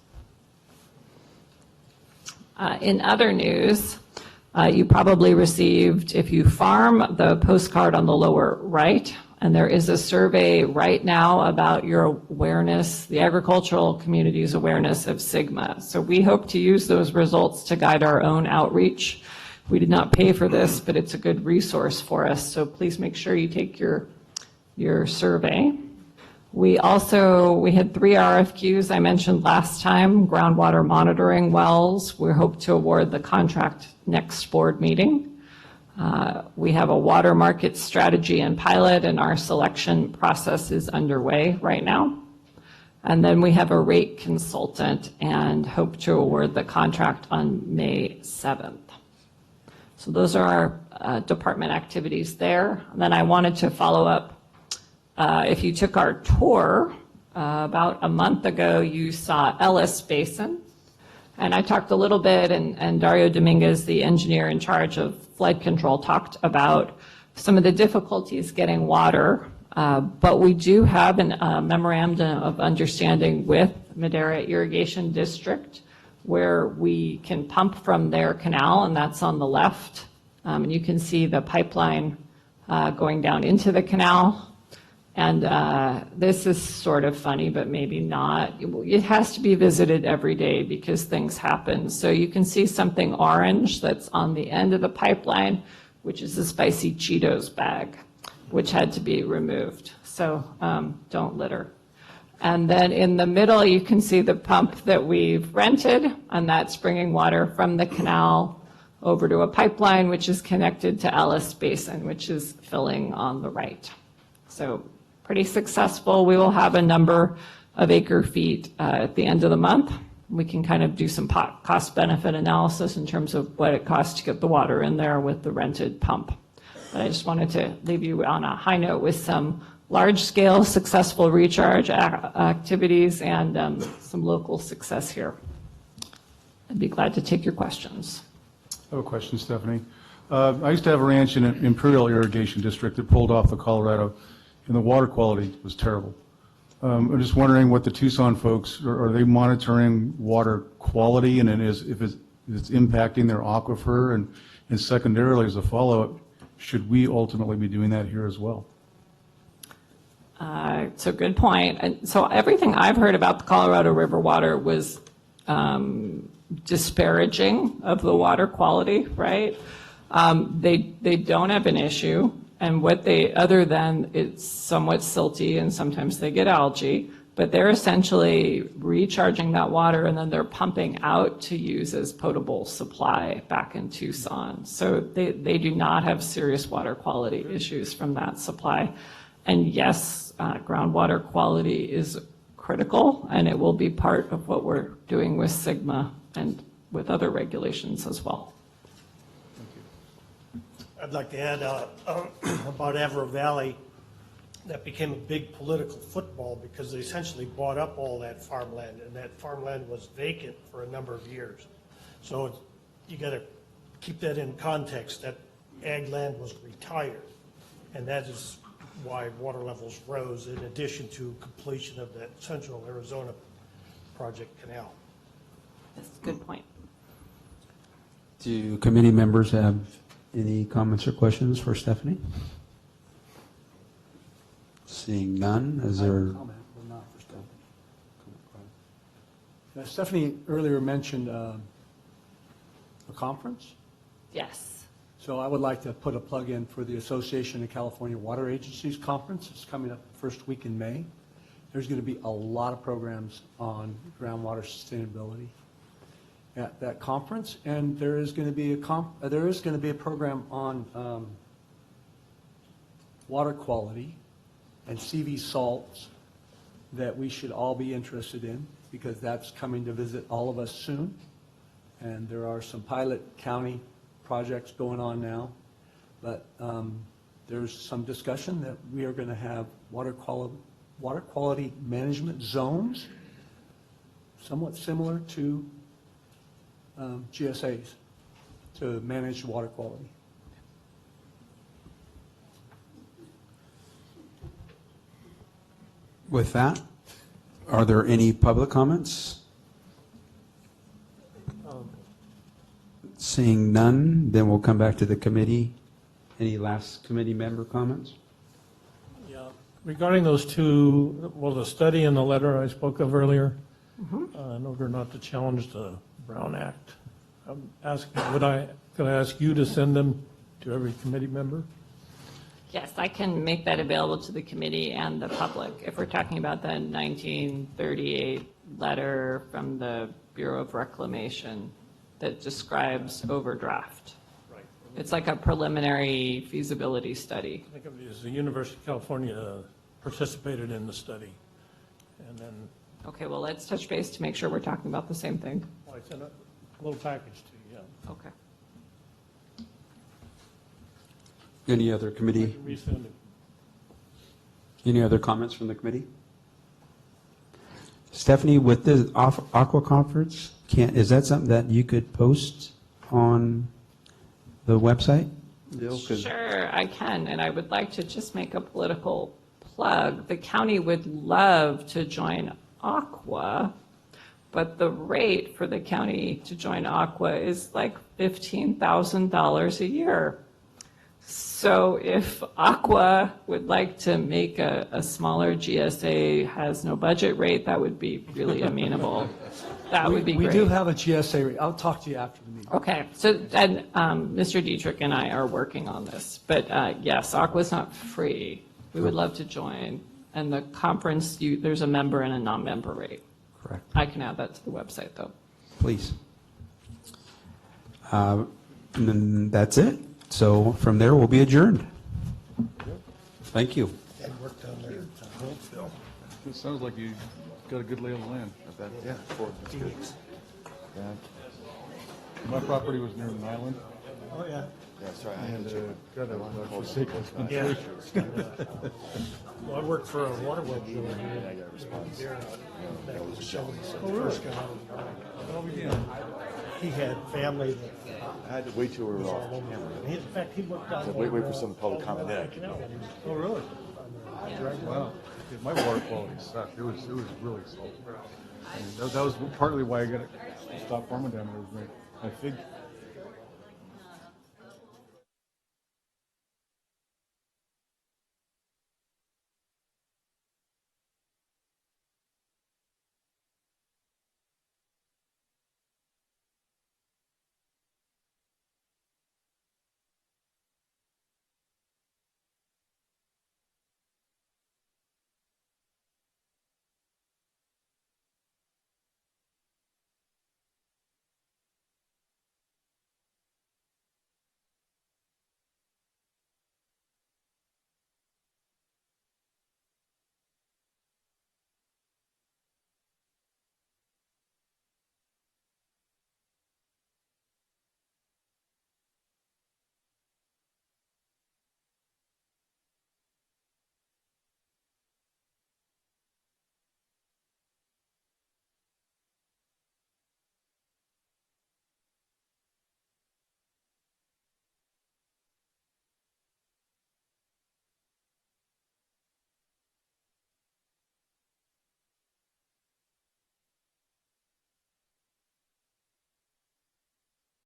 In other news, you probably received, if you farm, the postcard on the lower right, and there is a survey right now about your awareness, the agricultural community's awareness of SGMA. So we hope to use those results to guide our own outreach. We did not pay for this, but it's a good resource for us, so please make sure you take your survey. We had 3 RFQs I mentioned last time, groundwater monitoring wells. We hope to award the contract next board meeting. We have a water market strategy and pilot, and our selection process is underway right now. And then we have a rate consultant and hope to award the contract on May 7th. So those are our department activities there. And then I wanted to follow up. If you took our tour about a month ago, you saw Ellis Basin. And I talked a little bit, and Dario Dominguez, the engineer in charge of flood control, talked about some of the difficulties getting water. But we do have a memorandum of understanding with Madera Irrigation District where we can pump from their canal, and that's on the left. And you can see the pipeline going down into the canal. And this is sort of funny, but maybe not. It has to be visited every day because things happen. So you can see something orange that's on the end of the pipeline, which is a spicy Cheetos bag, which had to be removed. So don't litter. And then in the middle, you can see the pump that we've rented, and that's bringing water from the canal over to a pipeline, which is connected to Ellis Basin, which is filling on the right. So pretty successful. We will have a number of acre feet at the end of the month. We can kind of do some cost benefit analysis in terms of what it costs to get the water in there with the rented pump. But I just wanted to leave you on a high note with some large-scale successful recharge activities and some local success here. I'd be glad to take your questions. I have a question, Stephanie. I used to have a ranch in an Imperial Irrigation District that pulled off the Colorado, and the water quality was terrible. I'm just wondering what the Tucson folks, are they monitoring water quality, and if it's impacting their aquifer, and secondarily, as a follow-up, should we ultimately be doing that here as well? It's a good point. And so everything I've heard about the Colorado River water was disparaging of the water quality, right? They don't have an issue. And other than it's somewhat silty and sometimes they get algae, but they're essentially recharging that water and then they're pumping out to use as potable supply back in Tucson. So they do not have serious water quality issues from that supply. And yes, groundwater quality is critical, and it will be part of what we're doing with SGMA and with other regulations as well. I'd like to add about Averill Valley. That became a big political football because they essentially bought up all that farmland, and that farmland was vacant for a number of years. So you got to keep that in context, that ag land was retired, and that is why water levels rose in addition to completion of that Central Arizona Project Canal. That's a good point. Do committee members have any comments or questions for Stephanie? Seeing none, is there? Stephanie earlier mentioned a conference. Yes. So I would like to put a plug in for the Association of California Water Agencies Conference. It's coming up the first week in May. There's going to be a lot of programs on groundwater sustainability at that conference, and there is going to be a program on water quality and CV salts that we should all be interested in, because that's coming to visit all of us soon. And there are some pilot county projects going on now, but there's some discussion that we are going to have water quality management zones, somewhat similar to GSAs, to manage water quality. With that, are there any public comments? Seeing none, then we'll come back to the committee. Any last committee member comments? Yeah, regarding those two, well, the study and the letter I spoke of earlier, in order not to challenge the Brown Act, I'm asking, could I ask you to send them to every committee member? Yes, I can make that available to the committee and the public. If we're talking about the 1938 letter from the Bureau of Reclamation that describes overdraft. Right. It's like a preliminary feasibility study. Think of it as the University of California participated in the study. And then Okay, well, let's touch base to make sure we're talking about the same thing. I sent a little package to you, yeah. Okay. Any other committee? Resend it. Any other comments from the committee? Stephanie, with the Aqua Conference, is that something that you could post on the website? Bill? 'Cause- Sure, I can, and I would like to just make a political plug. The county would love to join Aqua, but the rate for the county to join Aqua is like $15,000 a year. So if Aqua would like to make a smaller GSA, has no budget rate, that would be really amenable. That would be great. We do have a GSA rate. I'll talk to you after the meeting. Okay, so, and Mr. Dietrich and I are working on this, but yes, Aqua's not free. We would love to join, and the conference, there's a member and a non-member rate. Correct. I can add that to the website, though. Please. And then that's it. So from there, we'll be adjourned. Thank you. That worked on there. Bill. It sounds like you got a good lay of the land. Yeah, that's good. Yeah, My property was near an island, Oh, yeah. yeah, sorry. I and had to check. got a forsaken Yeah. country. Well, I worked for a water well driller I here. got a response. That was Shelby. Oh, really? First guy. Oh, yeah. He had family that I had to wait till we were was off all over. camera. In fact, he worked out. So wait for some public comment. Oh, really? Wow. Yeah, my water quality sucked. It was really salty. And that was partly why I got to stop farming down there. Was my fig